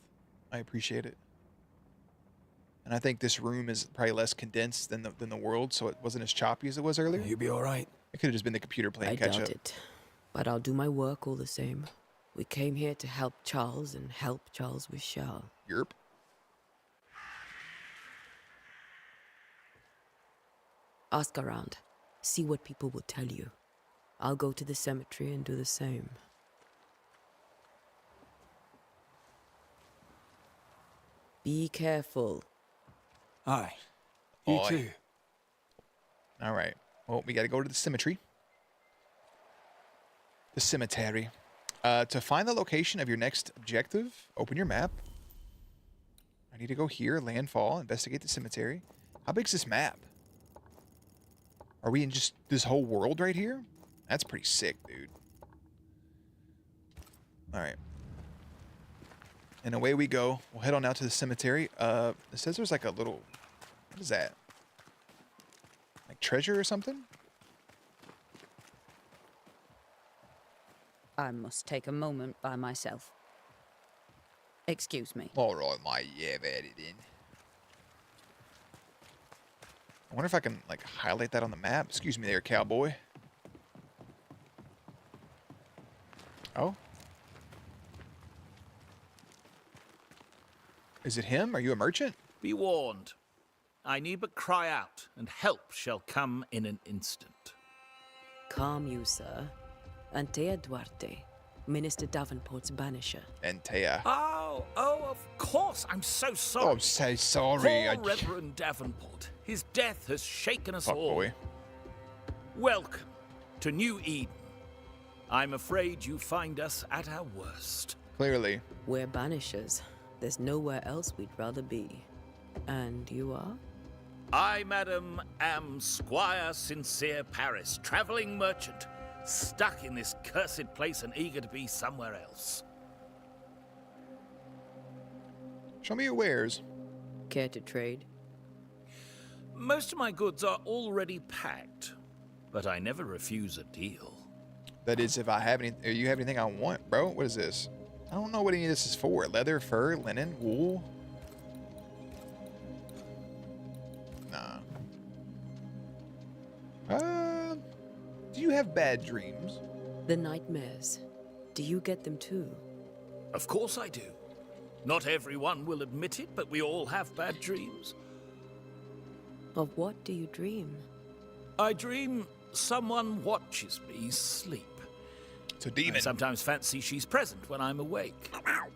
I appreciate it. And I think this room is probably less condensed than the world, so it wasn't as choppy as it was earlier. You'll be all right. It could have just been the computer playing I catch doubt up. it. But I'll do my work all the same. We came here to help Charles and help Charles with Charles. Yerp. Ask around. See what people will tell you. I'll go to the cemetery and do the same. Be careful. Aye. You Oi. too. All right. Well, we got to go to the cemetery. The cemetery. To find the location of your next objective, open your map. I need to go here, landfall, investigate the cemetery. How big's this map? Are we in just this whole world right here? That's pretty sick, dude. All right. And away we go. We'll head on out to the cemetery. It says there's like a little... What is that? Like treasure or something? I must take a moment by myself. Excuse me. All right, mate. Yeah, very then. I wonder if I can, like, highlight that on the map. Excuse me there, cowboy. Oh? Is it him? Are you a merchant? Be warned. I need but cry out, and help shall come in an instant. Calm you, sir. Antea Duarte, Minister Davenport's banisher. Antea. Oh, of course. I'm so sorry. Oh, I'm so sorry. Poor Reverend Davenport. His death has shaken us Fuck all. boy. Welcome to New Eden. I'm afraid you find us at our worst. Clearly. We're banishers. There's nowhere else we'd rather be. And you are? I, madam, am Squire Sincere Paris, travelling merchant, stuck in this cursed place and eager to be somewhere else. Show me your wares. Care to trade? Most of my goods are already packed, but I never refuse a deal. That is, if I have any... Or you have anything I want, bro? What is this? I don't know what any of this is for. Leather, fur, linen, wool. Nah. Do you have bad dreams? The nightmares. Do you get them too? Of course I do. Not everyone will admit it, but we all have bad dreams. Of what do you dream? I dream someone watches me sleep. It's a demon. I sometimes fancy she's present when I'm awake.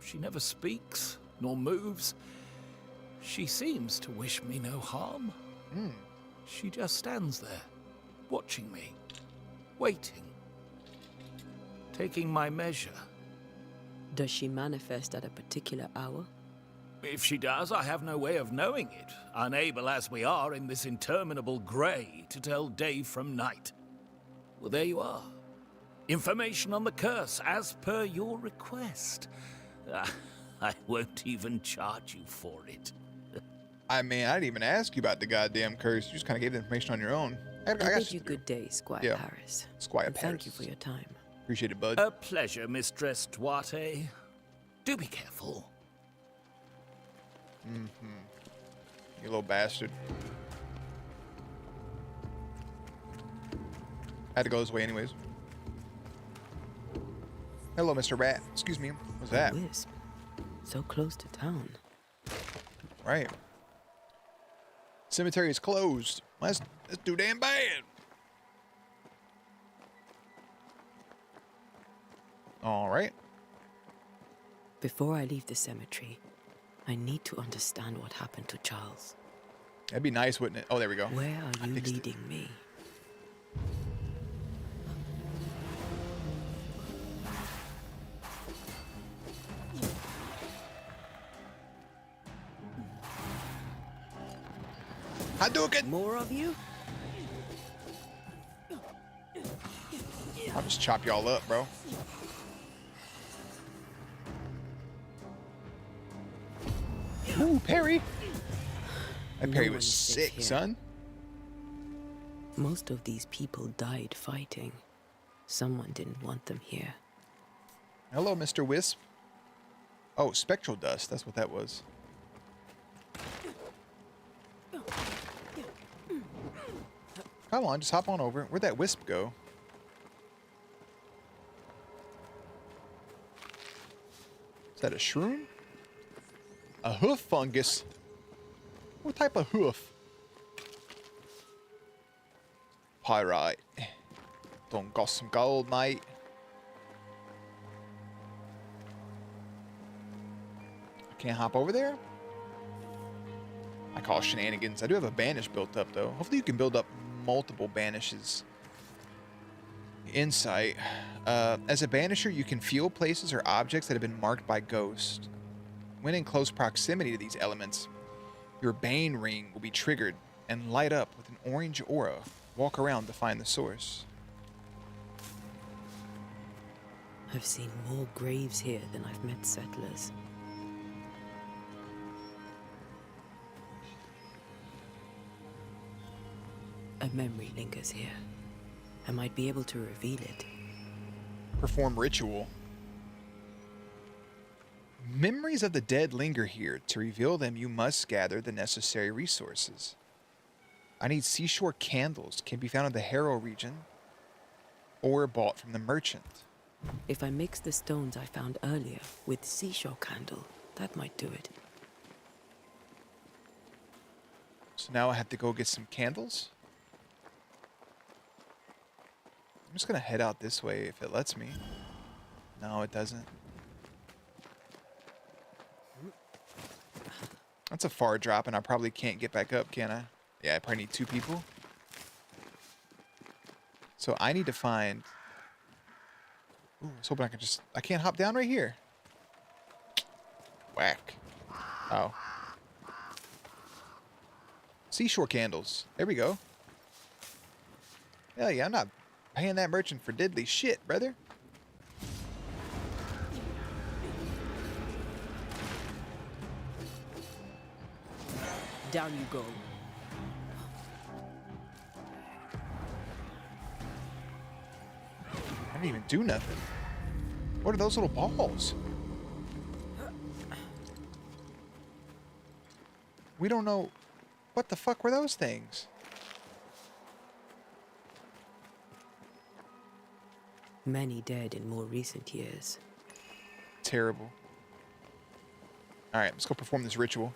She never speaks, nor moves. She seems to wish me no harm. She just stands there, watching me, waiting, taking my measure. Does she manifest at a particular hour? If she does, I have no way of knowing it, unable as we are in this interminable grey to tell day from night. Well, there you are. Information on the curse, as per your request. I won't even charge you for it. I mean, I didn't even ask you about the goddamn curse. You just kind of gave the information on your own. I bid you good day, Squire Paris. Squire And Paris. thank you for your time. Appreciate it, bud. A pleasure, Mistress Duarte. Do be careful. You little bastard. Had to go this way anyways. Hello, Mr. Rat. Excuse me. What's that? Wisp. So close to town. Right. Cemetery is closed. That's too damn bad. All right. Before I leave the cemetery, I need to understand what happened to Charles. That'd be nice, wouldn't it? Oh, there we go. Where are you leading me? Hadouken! More of you? I'll just chop y'all up, bro. Ooh, parry! That parry was sick, son. Most of these people died fighting. Someone didn't want them here. Hello, Mr. Wisp. Oh, spectral dust. That's what that was. Come on, just hop on over. Where'd that wisp go? Is that a shroom? A hoof fungus? What type of hoof? Pyrite. Don't got some gold, mate. I can't hop over there? I call shenanigans. I do have a banish built up, though. Hopefully you can build up multiple banishes. Insight. As a banisher, you can feel places or objects that have been marked by ghosts. When in close proximity to these elements, your Bane ring will be triggered and light up with an orange aura. Walk around to find the source. I've seen more graves here than I've met settlers. A memory lingers here. I might be able to reveal it. Perform ritual. Memories of the dead linger here. To reveal them, you must gather the necessary resources. I need seashore candles. Can be found in the Harrow region or bought from the merchant. If I mix the stones I found earlier with seashore candle, that might do it. So now I have to go get some candles. I'm just gonna head out this way if it lets me. No, it doesn't. That's a far drop and I probably can't get back up, can I? Yeah, I probably need 2 people. So I need to find... Ooh, I was hoping I could just... I can't hop down right here. Whack. Oh. Seashore candles. There we go. Hell yeah, I'm not paying that merchant for diddly shit, brother. Down you go. I didn't even do nothing. What are those little balls? We don't know. What the fuck were those things? Many dead in more recent years. Terrible. All right, let's go perform this ritual.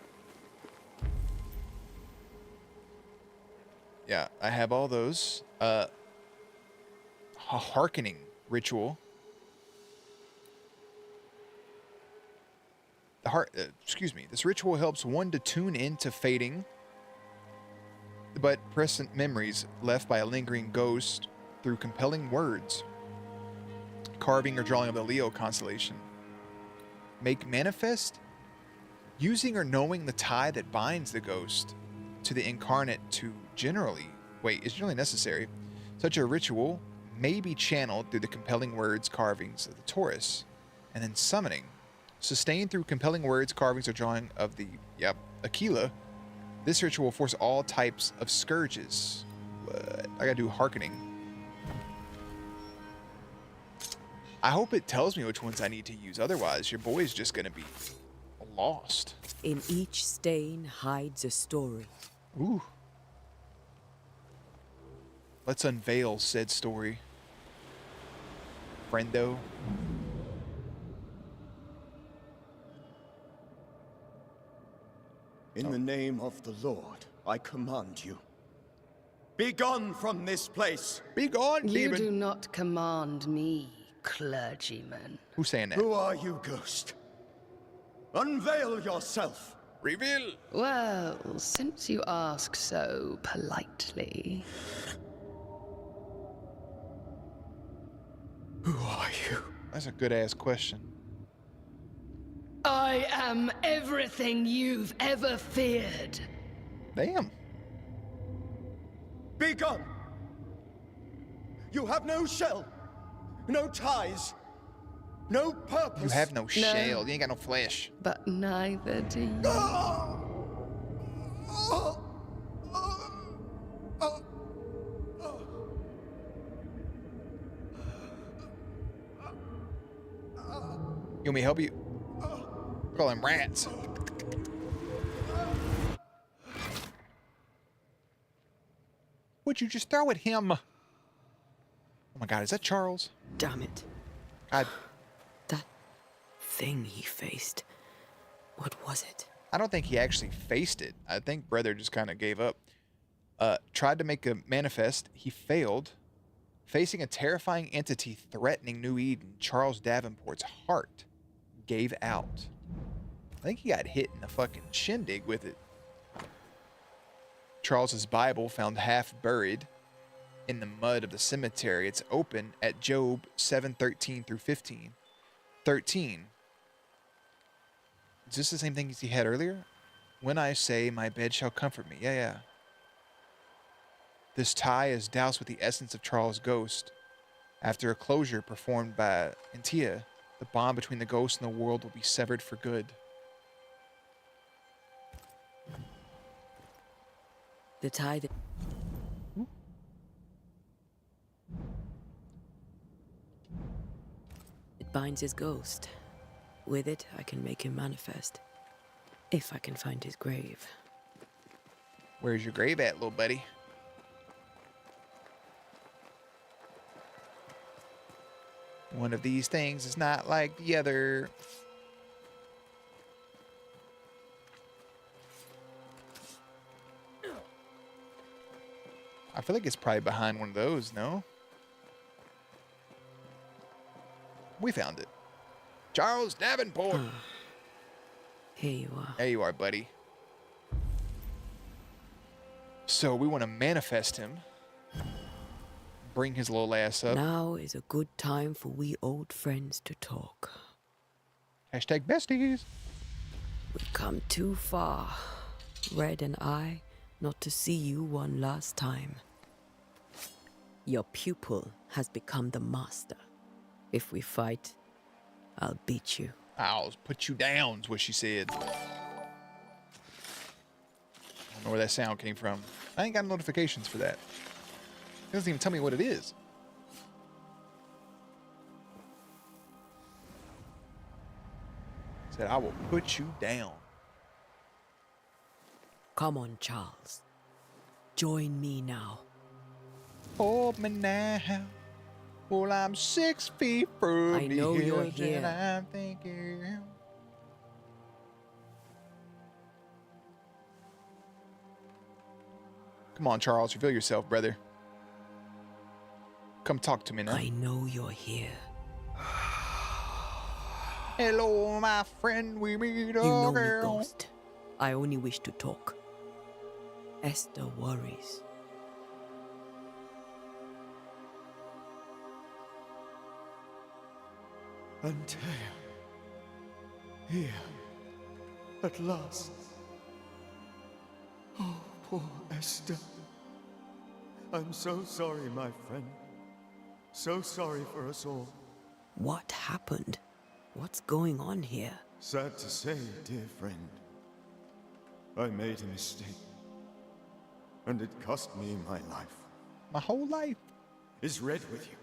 Yeah, I have all those. A hearkening ritual. Excuse me. This ritual helps one to tune into fading but present memories left by a lingering ghost through compelling words, carving or drawing of the Leo constellation. Make manifest using or knowing the tie that binds the ghost to the incarnate is generally necessary. Such a ritual may be channeled through the compelling words, carvings of the Taurus, and then summoning. Sustained through compelling words, carvings, or drawing of the, Aquila. This ritual will force all types of scourges. What? I gotta do hearkening. I hope it tells me which ones I need to use. Otherwise, your boy's just gonna be lost. In each stain hides a story. Ooh. Let's unveil said story. Friendo. In the name of the Lord, I command you. Be gone from this place! Be gone, You demon! do not command me, clergyman. Who's saying that? Who are you, ghost? Unveil yourself! Reveal! Well, since you ask so politely. Who are you? That's a good-ass question. I am everything you've ever feared. Damn. Be gone! You have no shell, no ties, no purpose. You have no shell. You ain't got no flesh. But neither do you. You want me to help you? Call them rats. Would you just throw at him? Oh my God, is that Charles? Damn it. God. That thing he faced. What was it? I don't think he actually faced it. I think brother just kind of gave up. Tried to make a manifest. He failed. Facing a terrifying entity threatening New Eden, Charles Davenport's heart gave out. I think he got hit in the fucking shindig with it. Charles's Bible found half buried in the mud of the cemetery. It's open at Job 7:13 through 15. 13. Is this the same thing as he had earlier? When I say my bed shall comfort me. Yeah. This tie is doused with the essence of Charles' ghost. After a closure performed by Intia, the bond between the ghost and the world will be severed for good. The tie that... It binds his ghost. With it, I can make him manifest. If I can find his grave. Where's your grave at, little buddy? One of these things is not like the other. I feel like it's probably behind one of those, no? We found it. Charles Davenport. Here you are. There you are, buddy. So we want to manifest him. Bring his little ass up. Now is a good time for we old friends to talk. Hashtag besties. We've come too far, Red and I, not to see you one last time. Your pupil has become the master. If we fight, I'll beat you. I'll put you down, is what she said. I don't know where that sound came from. I ain't got notifications for that. It doesn't even tell me what it is. It said, I will put you down. Come on, Charles. Join me now. Hold me now. Well, I'm 6 feet from I know the you're edge here. and I'm thinking. Come on, Charles, reveal yourself, brother. Come talk to me now. I know you're here. Hello, my friend, we meet You know me, again. Ghost. I only wish to talk. Esther worries. Antea. Here. At last. Oh, poor Esther. I'm so sorry, my friend. So sorry for us all. What happened? What's going on here? Sad to say, dear friend. I made a mistake. And it cost me my life. My whole life. Is Red with you?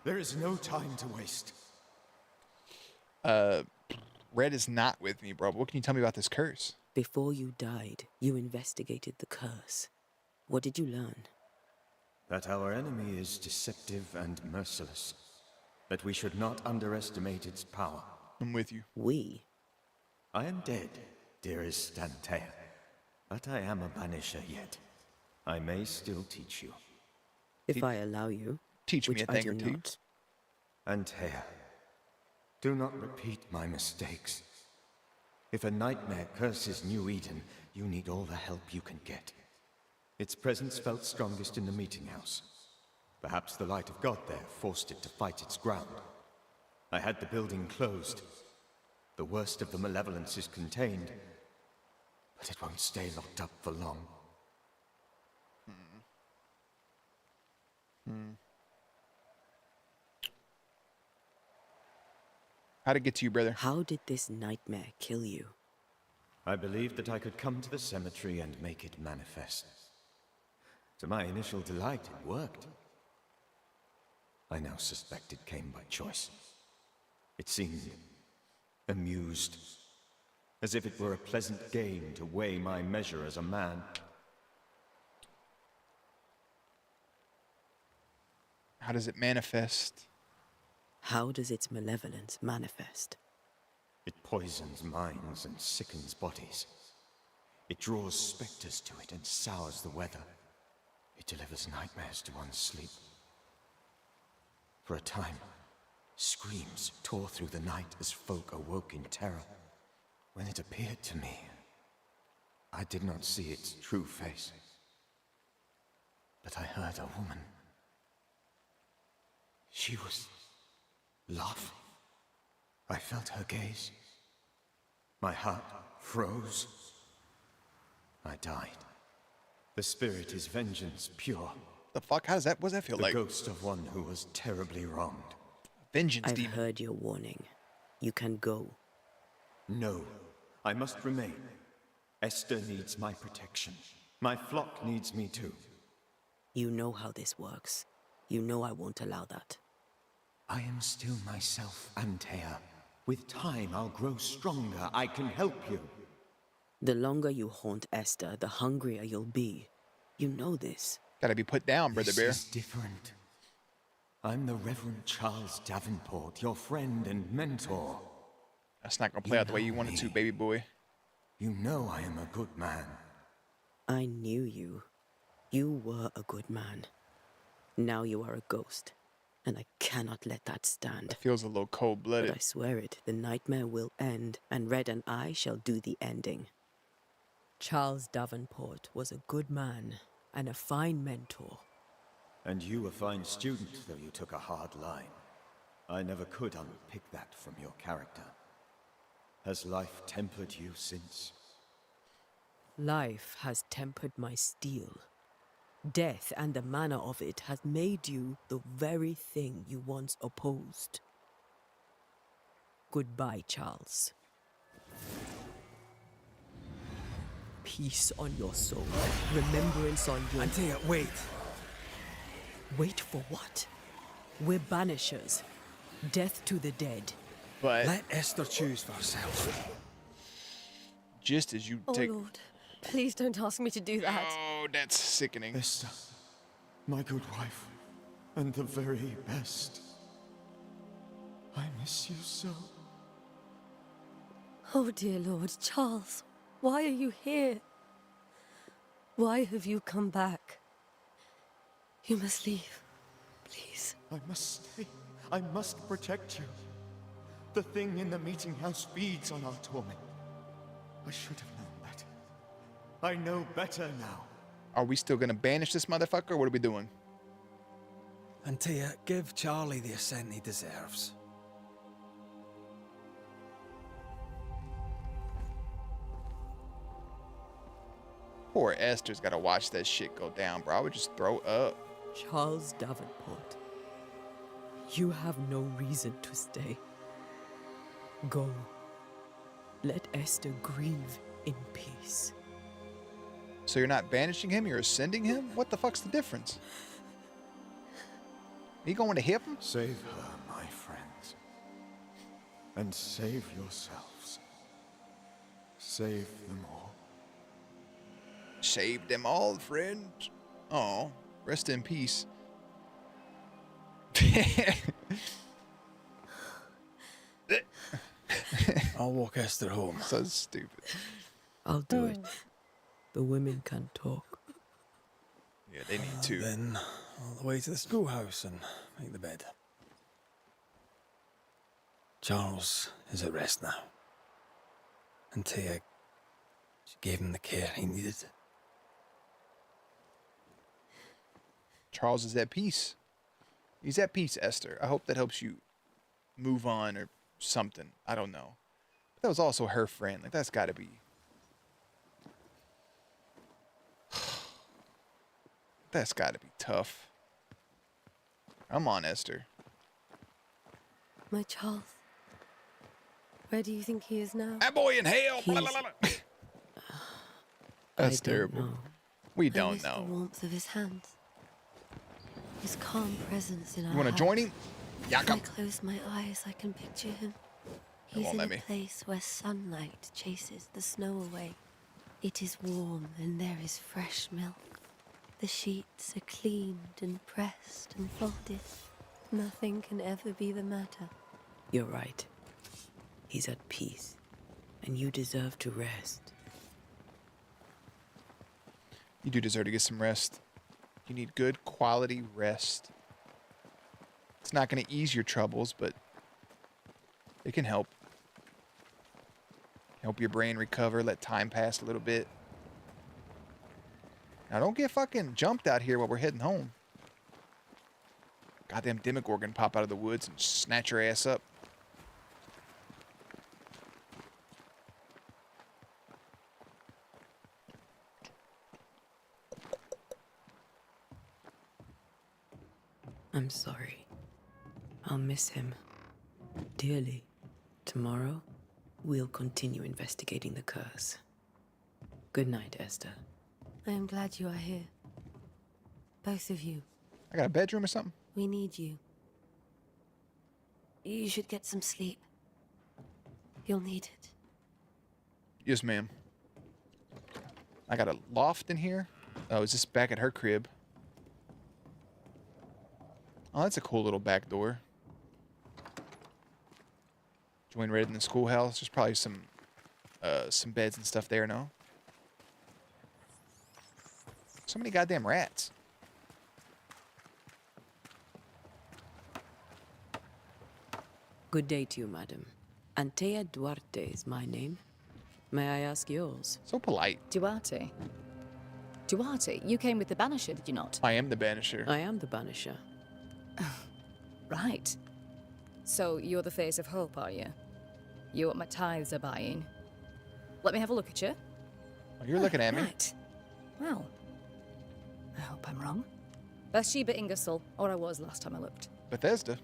There is no time to waste. Red is not with me, bro. What can you tell me about this curse? Before you died, you investigated the curse. What did you learn? That our enemy is deceptive and merciless. That we should not underestimate its power. I'm with you. We? I am dead, dearest Antea. But I am a banisher yet. I may still teach you. If I allow you, Teach me which a I thing do or two. not. Antea, do not repeat my mistakes. If a nightmare curses New Eden, you need all the help you can get. Its presence felt strongest in the meeting house. Perhaps the light of God there forced it to fight its ground. I had the building closed. The worst of the malevolence is contained, but it won't stay locked up for long. How'd it get to you, brother? How did this nightmare kill you? I believed that I could come to the cemetery and make it manifest. To my initial delight, it worked. I now suspect it came by choice. It seemed amused, as if it were a pleasant game to weigh my measure as a man. How does it manifest? How does its malevolence manifest? It poisons minds and sickens bodies. It draws specters to it and sours the weather. It delivers nightmares to one's sleep. For a time, screams tore through the night as folk awoke in terror. When it appeared to me, I did not see its true face. But I heard a woman. She was laughing. I felt her gaze. My heart froze. I died. The spirit is vengeance pure. The fuck? How does that? What does that feel The like? ghost of one who was terribly wronged. Vengeance I've demon. heard your warning. You can go. No, I must remain. Esther needs my protection. My flock needs me too. You know how this works. You know I won't allow that. I am still myself, Antea. With time, I'll grow stronger. I can help you. The longer you haunt Esther, the hungrier you'll be. You know this. Gotta be put down, Brother Bear. This is different. I'm the Reverend Charles Davenport, your friend and mentor. That's not gonna play out the way you want it to, baby boy. You know I am a good man. I knew you. You were a good man. Now you are a ghost. And I cannot let that stand. That feels a little But cold-blooded. I swear it, the nightmare will end, and Red and I shall do the ending. Charles Davenport was a good man and a fine mentor. And you a fine student, though you took a hard line. I never could unpick that from your character. Has life tempered you since? Life has tempered my steel. Death and the manner of it has made you the very thing you once opposed. Goodbye, Charles. Peace on your soul. Remembrance on your... Antea, wait. Wait for what? We're banishers. Death to the dead. But Let Esther choose for herself. just as you Oh, take... Lord. Please don't ask me to do that. Oh, that's sickening. Esther, my good wife, and the very best. I miss you so. Oh, dear Lord. Charles, why are you here? Why have you come back? You must leave. Please. I must stay. I must protect you. The thing in the meeting house feeds on our torment. I should have known better. I know better now. Are we still gonna banish this motherfucker, or what are we doing? Antea, give Charlie the ascent he deserves. Poor Esther's gotta watch that shit go down, bro. I would just throw up. Charles Davenport, you have no reason to stay. Go. Let Esther grieve in peace. So you're not banishing him, you're ascending him? What the fuck's the difference? You going to hip him? Save her, my friends. And save yourselves. Save them all. Save them all, friends. Oh, rest in peace. I'll walk Esther home. So stupid. I'll do it. The women can talk. Yeah, they need to. Then all the way to the schoolhouse and make the bed. Charles is at rest now. Antea, she gave him the care he needed. Charles is at peace. He's at peace, Esther. I hope that helps you move on or something. I don't know. But that was also her friend. Like, that's gotta be. That's gotta be tough. Come on, Esther. My Charles. Where do you think he is now? That boy in hell. He's- That's I don't terrible. know. We I don't miss the know. warmth of his hands. His calm presence in our You want to house. join him? Yeah, If I come. close my eyes, I can picture him. It He's won't in let a me. place where sunlight chases the snow away. It is warm and there is fresh milk. The sheets are cleaned and pressed and folded. Nothing can ever be the matter. You're right. He's at peace, and you deserve to rest. You do deserve to get some rest. You need good quality rest. It's not going to ease your troubles, but it can help. Help your brain recover, let time pass a little bit. Now don't get fucking jumped out here while we're heading home. Goddamn Demogorgon pop out of the woods and snatch your ass up. I'm sorry. I'll miss him dearly. Tomorrow, we'll continue investigating the curse. Good night, Esther. I am glad you are here. Both of you. I got a bedroom or something? We need you. You should get some sleep. You'll need it. Yes, ma'am. I got a loft in here. Oh, is this back at her crib? Oh, that's a cool little back door. Join Red in the schoolhouse. There's probably some beds and stuff there, no? So many goddamn rats. Good day to you, madam. Antea Duarte is my name. May I ask yours? So polite. Duarte. Duarte, you came with the Banisher, did you not? I am the Banisher. I am the Banisher. Right. So you're the face of hope, are you? You're what my tithes are buying. Let me have a look at you. Oh, you're looking at me. Right. Well, I hope I'm wrong. Bathsheba Ingersoll, or I was last time I looked. Bethesda.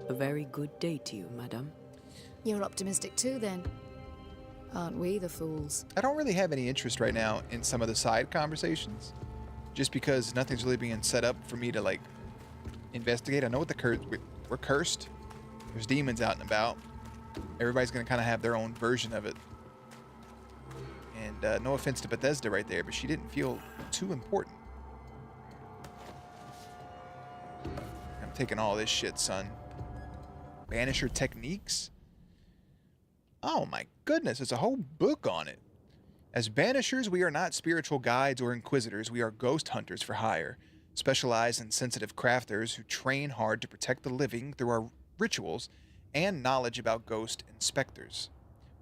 A very good day to you, madam. You're optimistic too, then. Aren't we the fools? I don't really have any interest right now in some of the side conversations. Just because nothing's really being set up for me to, like, investigate. I know what we're cursed. There's demons out and about. Everybody's going to kind of have their own version of it. And no offense to Bethesda right there, but she didn't feel too important. I'm taking all this shit, son. Banisher techniques? Oh my goodness, there's a whole book on it. As banishers, we are not spiritual guides or inquisitors. We are ghost hunters for hire, specialized and sensitive crafters who train hard to protect the living through our rituals and knowledge about ghost inspectors.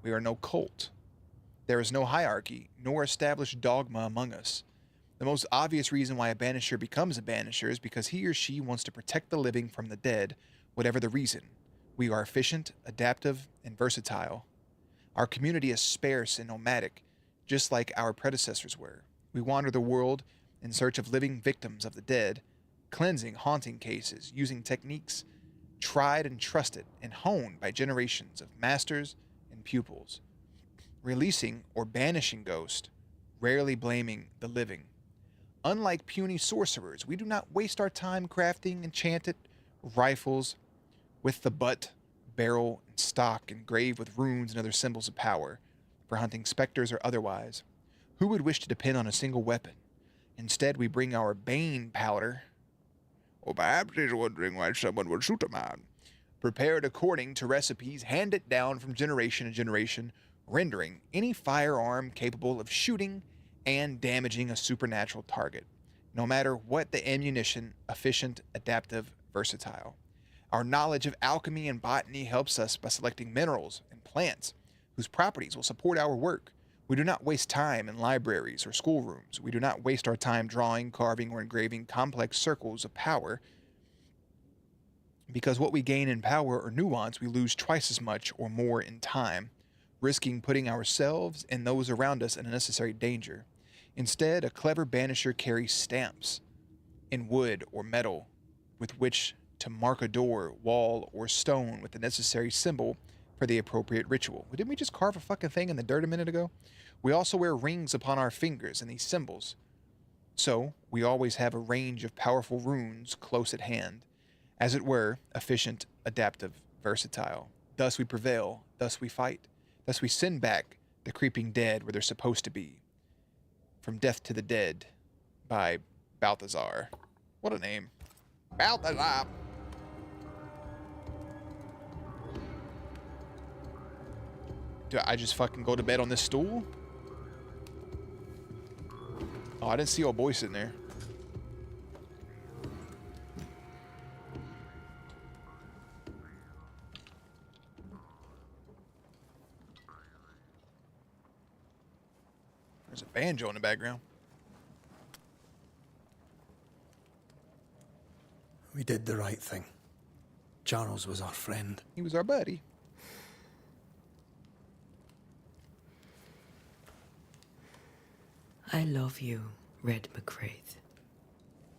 We are no cult. There is no hierarchy, nor established dogma among us. The most obvious reason why a banisher becomes a banisher is because he or she wants to protect the living from the dead, whatever the reason. We are efficient, adaptive, and versatile. Our community is sparse and nomadic, just like our predecessors were. We wander the world in search of living victims of the dead, cleansing haunting cases using techniques tried and trusted and honed by generations of masters and pupils, releasing or banishing ghosts, rarely blaming the living. Unlike puny sorcerers, we do not waste our time crafting enchanted rifles with the butt, barrel, and stock engraved with runes and other symbols of power, for hunting specters or otherwise. Who would wish to depend on a single weapon? Instead, we bring our bane powder, or perhaps he's wondering why someone would shoot a man, prepared according to recipes handed down from generation to generation, rendering any firearm capable of shooting and damaging a supernatural target, no matter what the ammunition, efficient, adaptive, versatile. Our knowledge of alchemy and botany helps us by selecting minerals and plants whose properties will support our work. We do not waste time in libraries or schoolrooms. We do not waste our time drawing, carving, or engraving complex circles of power, because what we gain in power or nuance, we lose twice as much or more in time, risking putting ourselves and those around us in unnecessary danger. Instead, a clever banisher carries stamps in wood or metal with which to mark a door, wall, or stone with the necessary symbol for the appropriate ritual. Didn't we just carve a fucking thing in the dirt a minute ago? We also wear rings upon our fingers and these symbols. So, we always have a range of powerful runes close at hand. As it were, efficient, adaptive, versatile. Thus we prevail, thus we fight, thus we send back the creeping dead where they're supposed to be. From Death to the Dead by Balthazar. What a name. Balthazar! Do I just fucking go to bed on this stool? Oh, I didn't see old boy sitting there. There's a banjo in the background. We did the right thing. Charles was our friend. He was our buddy. I love you, Red McWraith.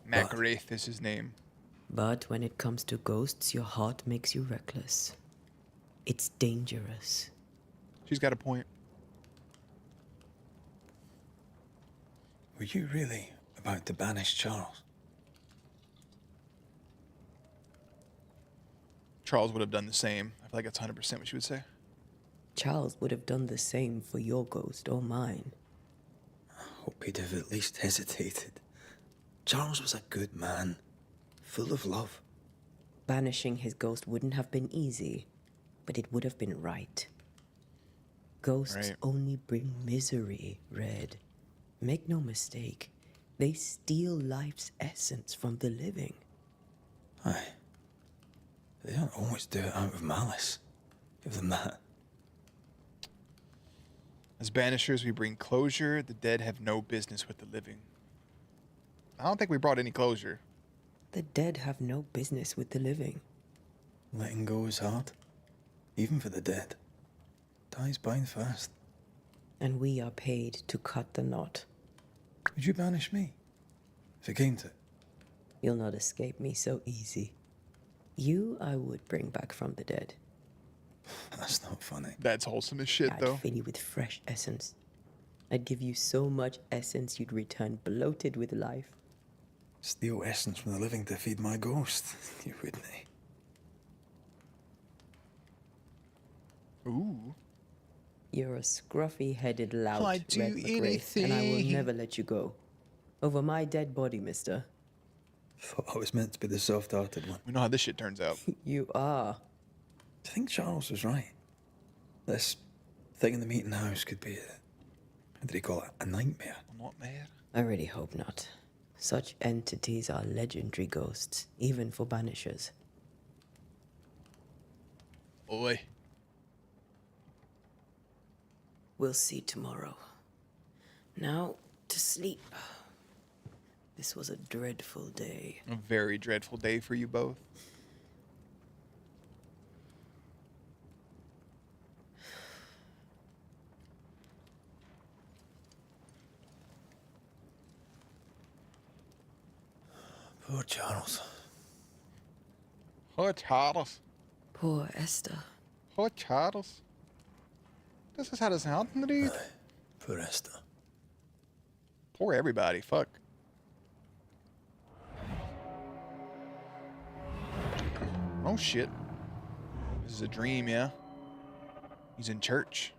McWraith is his name. But when it comes to ghosts, your heart makes you reckless. It's dangerous. She's got a point. Were you really about to banish Charles? Charles would have done the same. I feel like that's 100% what she would say. Charles would have done the same for your ghost or mine. I hope he'd have at least hesitated. Charles was a good man, full of love. Banishing his ghost wouldn't have been easy, but it would have been right. Ghosts only bring misery, Red. Make no mistake, they steal life's essence from the living. Aye. They don't always do it out of malice. Give them that. As banishers, we bring closure. The dead have no business with the living. I don't think we brought any closure. The dead have no business with the living. Letting go is hard. Even for the dead. Ties bind fast. And we are paid to cut the knot. Would you banish me? If it came to it? You'll not escape me so easy. You I would bring back from the dead. That's not funny. That's wholesome as shit, though. I'd fill you with fresh essence. I'd give you so much essence you'd return bloated with life. Steal essence from the living to feed my ghost. You wouldn't, Ooh. You're a scruffy-headed lout, I'd do Red McWraith, and I will anything. never let you go. Over my dead body, mister. Thought I was meant to be the soft-hearted one. We know how this shit turns out. You are. I think Charles was right. This thing in the meeting house could be, how did he call it, a nightmare? Nightmare? I really hope not. Such entities are legendary ghosts, even for banishers. Oi. We'll see tomorrow. Now, to sleep. This was a dreadful day. A very dreadful day for you both. Poor Charles. Poor Charles. Poor Esther. Poor Charles. Das ist alles Hand read. Poor Esther. Poor everybody. Fuck. Oh shit. This is a dream, yeah? He's in church.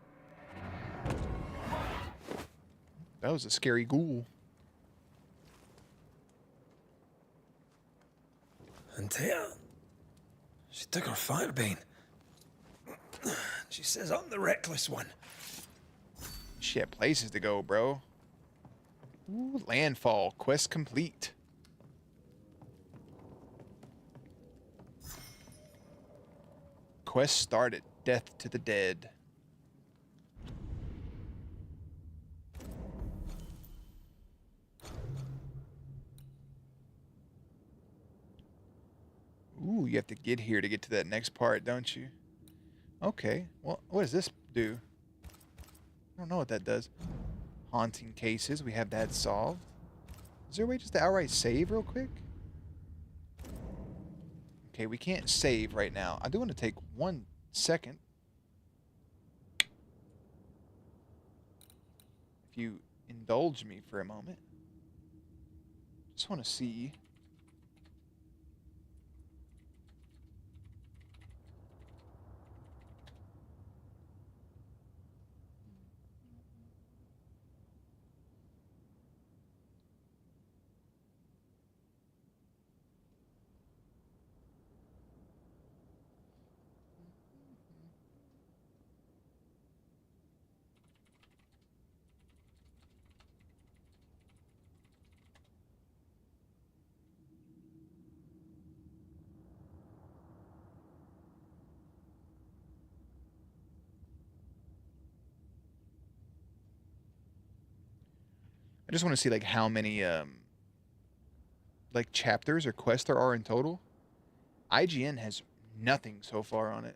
That was a scary ghoul. And Tia, she took her firebane. She says I'm the reckless one. She had places to go, bro. Ooh, landfall. Quest complete. Quest started. Death to the dead. Ooh, you have to get here to get to that next part, don't you? Okay. Well, what does this do? I don't know what that does. Haunting cases. We have that solved. Is there a way just to outright save real quick? Okay, we can't save right now. I do want to take 1 second. If you indulge me for a moment. Just want to see. I just want to see like how many like chapters or quests there are in total. IGN has nothing so far on it.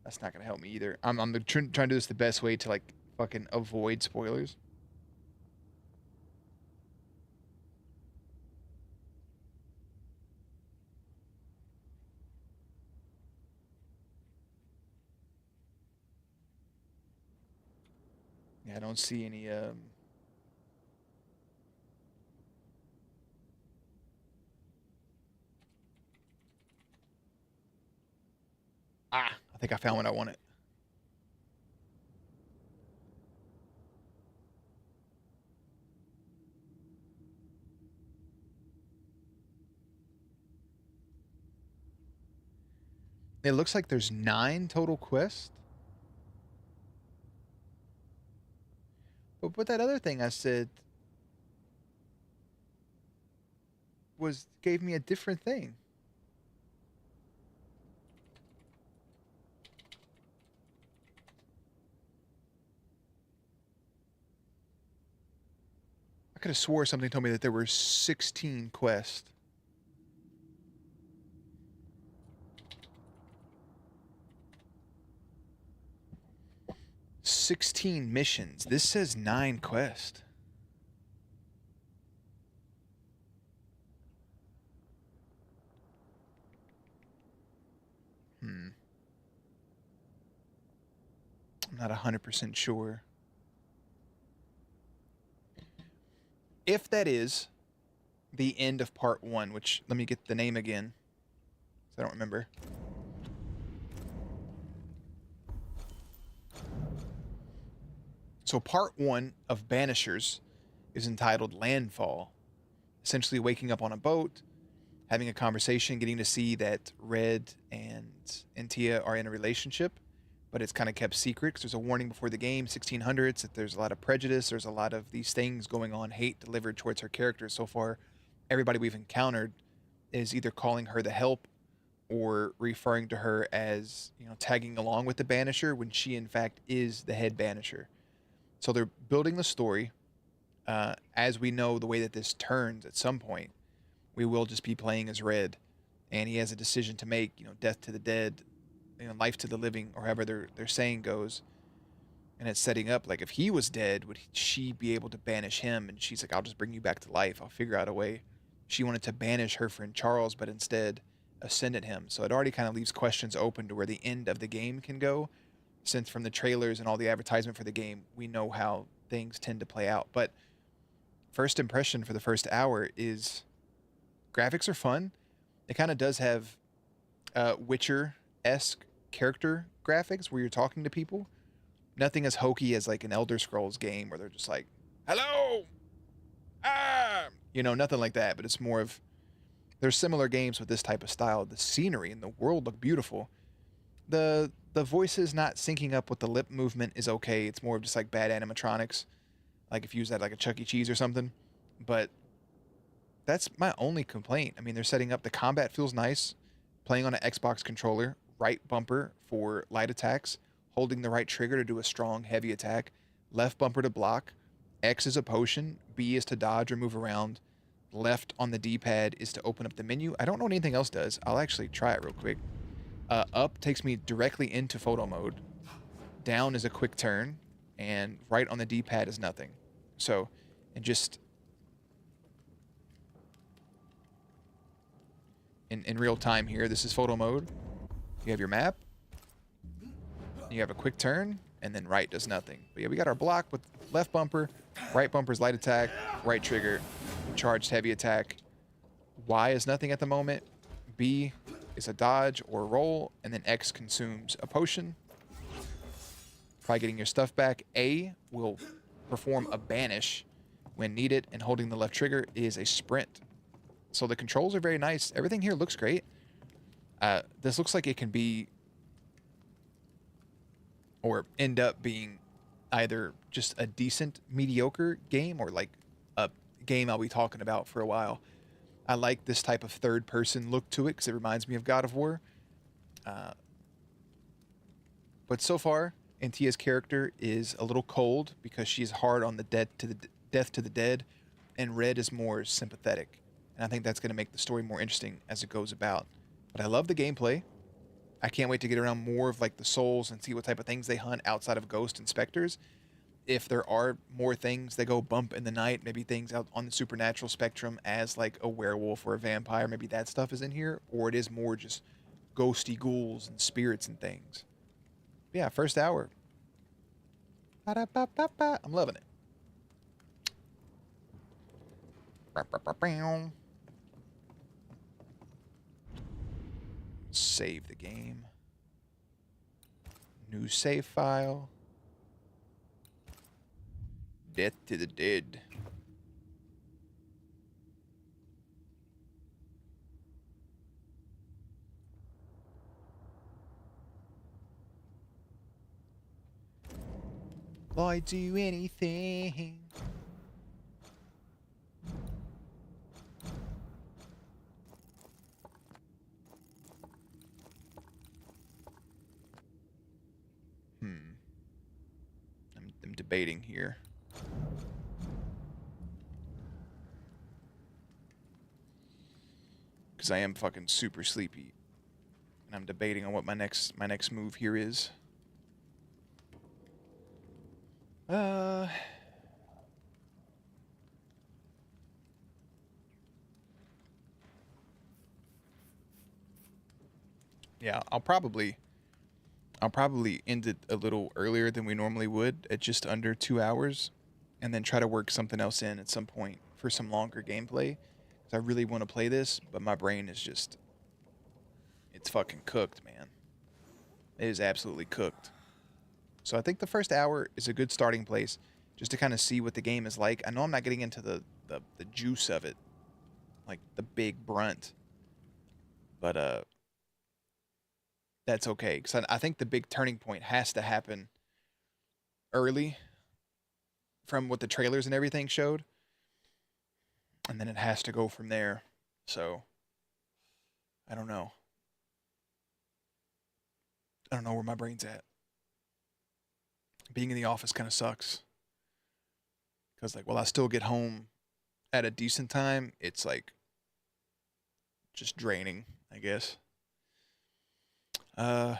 That's not gonna help me either. I'm trying to do this the best way to like fucking avoid spoilers. Yeah, I don't see any I think I found what I wanted. It looks like there's 9 total quests. But that other thing I said gave me a different thing. I could have swore something told me that there were 16 quests. "16 missions." This says 9 quests. I'm not 100% sure. If that is the end of part 1, which, let me get the name again, 'cause I don't remember. So part 1 of Banishers is entitled Landfall. Essentially waking up on a boat, having a conversation, getting to see that Red and Tia are in a relationship, but it's kind of kept secret because there's a warning before the game, 1600s, that there's a lot of prejudice, there's a lot of these things going on, hate delivered towards her character. So far, everybody we've encountered is either calling her the help or referring to her as, you know, tagging along with the Banisher when she in fact is the head Banisher. So they're building the story. As we know, the way that this turns at some point, we will just be playing as Red, and he has a decision to make, you know, death to the dead, you know, life to the living, or however their saying goes. And it's setting up like if he was dead, would she be able to banish him? And she's like, I'll just bring you back to life. I'll figure out a way. She wanted to banish her friend Charles, but instead ascended him. So it already kind of leaves questions open to where the end of the game can go, since from the trailers and all the advertisement for the game, we know how things tend to play out. But first impression for the first hour is graphics are fun. It kind of does have Witcher-esque character graphics where you're talking to people. Nothing as hokey as like an Elder Scrolls game where they're just like, hello, you know, nothing like that. But it's more of, there's similar games with this type of style. The scenery and the world look beautiful. The voices not syncing up with the lip movement is okay. It's more of just like bad animatronics, like if you use that like a Chuck E. Cheese or something. But that's my only complaint. I mean, they're setting up, the combat feels nice. Playing on an Xbox controller, right bumper for light attacks, holding the right trigger to do a strong, heavy attack, left bumper to block, X is a potion, B is to dodge or move around, left on the D-pad is to open up the menu. I don't know what anything else does. I'll actually try it real quick. Up takes me directly into photo mode. Down is a quick turn, and right on the D-pad is nothing. So, and just in real time here, this is photo mode. You have your map, you have a quick turn, and then right does nothing. But yeah, we got our block with left bumper, right bumper's light attack, right trigger, charged heavy attack. Y is nothing at the moment. B is a dodge or roll, and then X consumes a potion. Probably getting your stuff back. A will perform a banish when needed, and holding the left trigger is a sprint. So the controls are very nice. Everything here looks great. This looks like it can be, or end up being, either just a decent, mediocre game or like a game I'll be talking about for a while. I like this type of third-person look to it because it reminds me of God of War. But so far, Antia's character is a little cold because she's hard on the death to the dead, and Red is more sympathetic. And I think that's going to make the story more interesting as it goes about. But I love the gameplay. I can't wait to get around more of like the souls and see what type of things they hunt outside of ghost and specters. If there are more things that go bump in the night, maybe things out on the supernatural spectrum as like a werewolf or a vampire, maybe that stuff is in here, or it is more just ghosty ghouls and spirits and things. But yeah, first hour. Ba-da-ba-ba-ba. I'm loving it. Ba-ba-ba-bow. Save the game. New save file. Death to the dead. Why do anything? I'm debating here. Because I am fucking super sleepy. And I'm debating on what my next move here is. Yeah, I'll probably end it a little earlier than we normally would, at just under 2 hours, and then try to work something else in at some point for some longer gameplay. Because I really want to play this, but my brain is just, it's fucking cooked, man. It is absolutely cooked. So I think the first hour is a good starting place just to kind of see what the game is like. I know I'm not getting into the juice of it, like the big brunt, but that's okay, because I think the big turning point has to happen early from what the trailers and everything showed, and then it has to go from there. So I don't know. I don't know where my brain's at. Being in the office kind of sucks. Because, like, while I still get home at a decent time, it's, like, just draining, I guess. I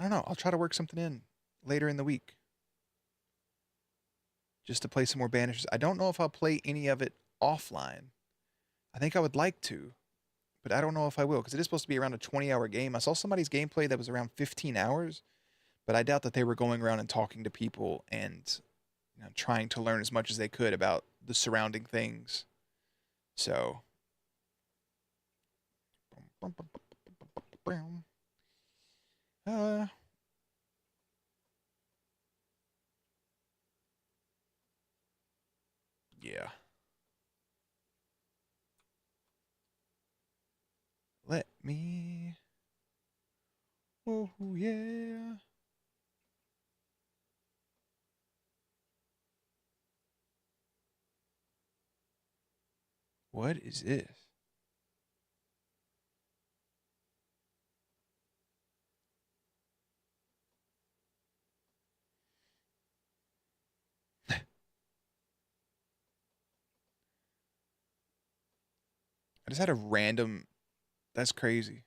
don't know. I'll try to work something in later in the week. Just to play some more Banishers. I don't know if I'll play any of it offline. I think I would like to, but I don't know if I will, because it is supposed to be around a 20-hour game. I saw somebody's gameplay that was around 15 hours, but I doubt that they were going around and talking to people and trying to learn as much as they could about the surrounding things. So, yeah. Let me. Oh, yeah. What is this? I just had a random. That's crazy.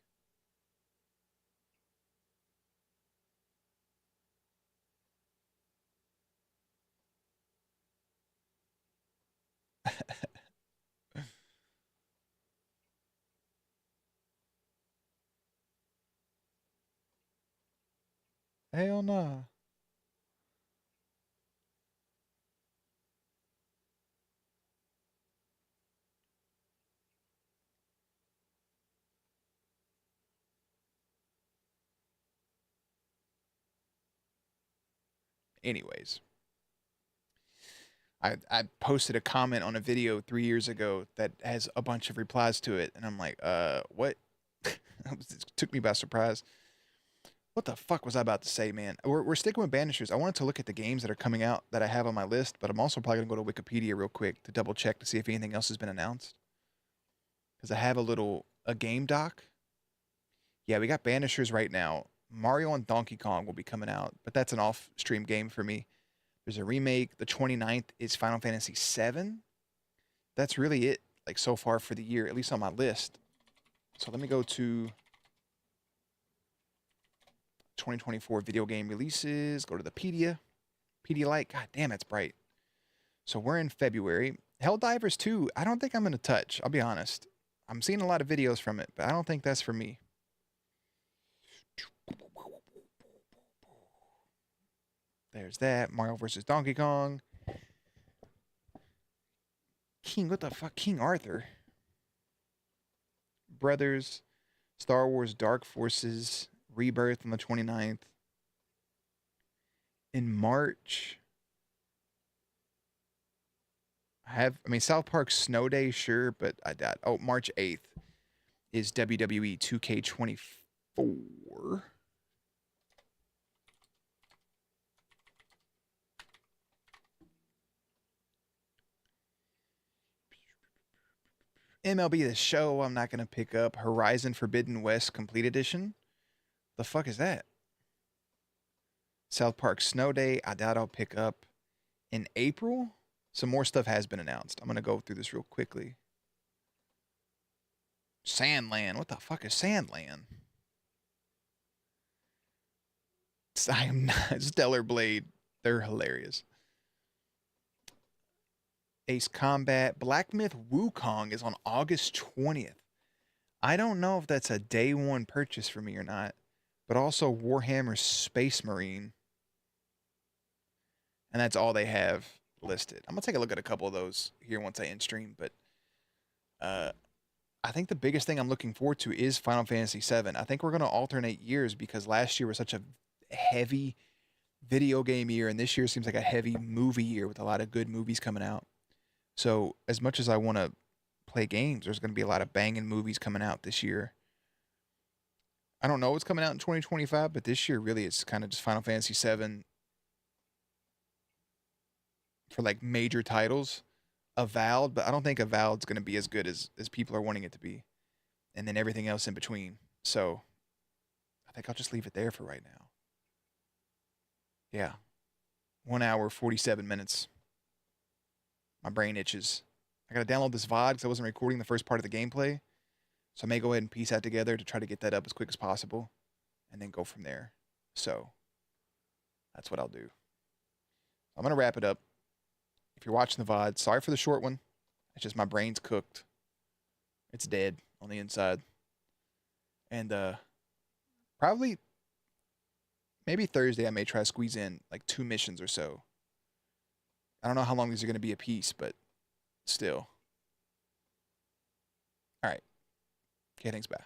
Hell no. Anyways, I posted a comment on a video 3 years ago that has a bunch of replies to it, and I'm like, what? It took me by surprise. What the fuck was I about to say, man? We're sticking with Banishers. I wanted to look at the games that are coming out that I have on my list, but I'm also probably gonna go to Wikipedia real quick to double check to see if anything else has been announced. Because I have a game doc. Yeah, we got Banishers right now. Mario and Donkey Kong will be coming out, but that's an off-stream game for me. There's a remake. The 29th is Final Fantasy VII. That's really it, like, so far for the year, at least on my list. So let me go to 2024 video game releases. Go to the Pedialyte. God damn, it's bright. So we're in February. Helldivers 2, I don't think I'm going to touch. I'll be honest. I'm seeing a lot of videos from it, but I don't think that's for me. There's that. Mario vs. Donkey Kong. What the fuck? King Arthur. Brothers. Star Wars Dark Forces. Rebirth on the 29th. In March. South Park Snow Day, sure, but I doubt. Oh, March 8th is WWE 2K24. MLB The Show, I'm not going to pick up. Horizon Forbidden West Complete Edition. The fuck is that? South Park Snow Day, I doubt I'll pick up. In April, some more stuff has been announced. I'm going to go through this real quickly. Sandland. What the fuck is Sandland? I am not. Stellar Blade. They're hilarious. Ace Combat. Black Myth Wukong is on August 20th. I don't know if that's a day one purchase for me or not, but also Warhammer Space Marine. And that's all they have listed. I'm going to take a look at a couple of those here once I end stream, but I think the biggest thing I'm looking forward to is Final Fantasy VII. I think we're going to alternate years because last year was such a heavy video game year, and this year seems like a heavy movie year with a lot of good movies coming out. So as much as I want to play games, there's going to be a lot of banging movies coming out this year. I don't know what's coming out in 2025, but this year really it's kind of just Final Fantasy VII for like major titles. Avowed, but I don't think Avowed's going to be as good as people are wanting it to be. And then everything else in between. So I think I'll just leave it there for right now. Yeah. 1 hour, 47 minutes. My brain itches. I got to download this VOD because I wasn't recording the first part of the gameplay. So I may go ahead and piece that together to try to get that up as quick as possible and then go from there. So that's what I'll do. I'm going to wrap it up. If you're watching the VOD, sorry for the short one. It's just my brain's cooked. It's dead on the inside. And probably, maybe Thursday I may try to squeeze in like 2 missions or so. I don't know how long these are going to be a piece, but still. All right. Okay, thanks, bye.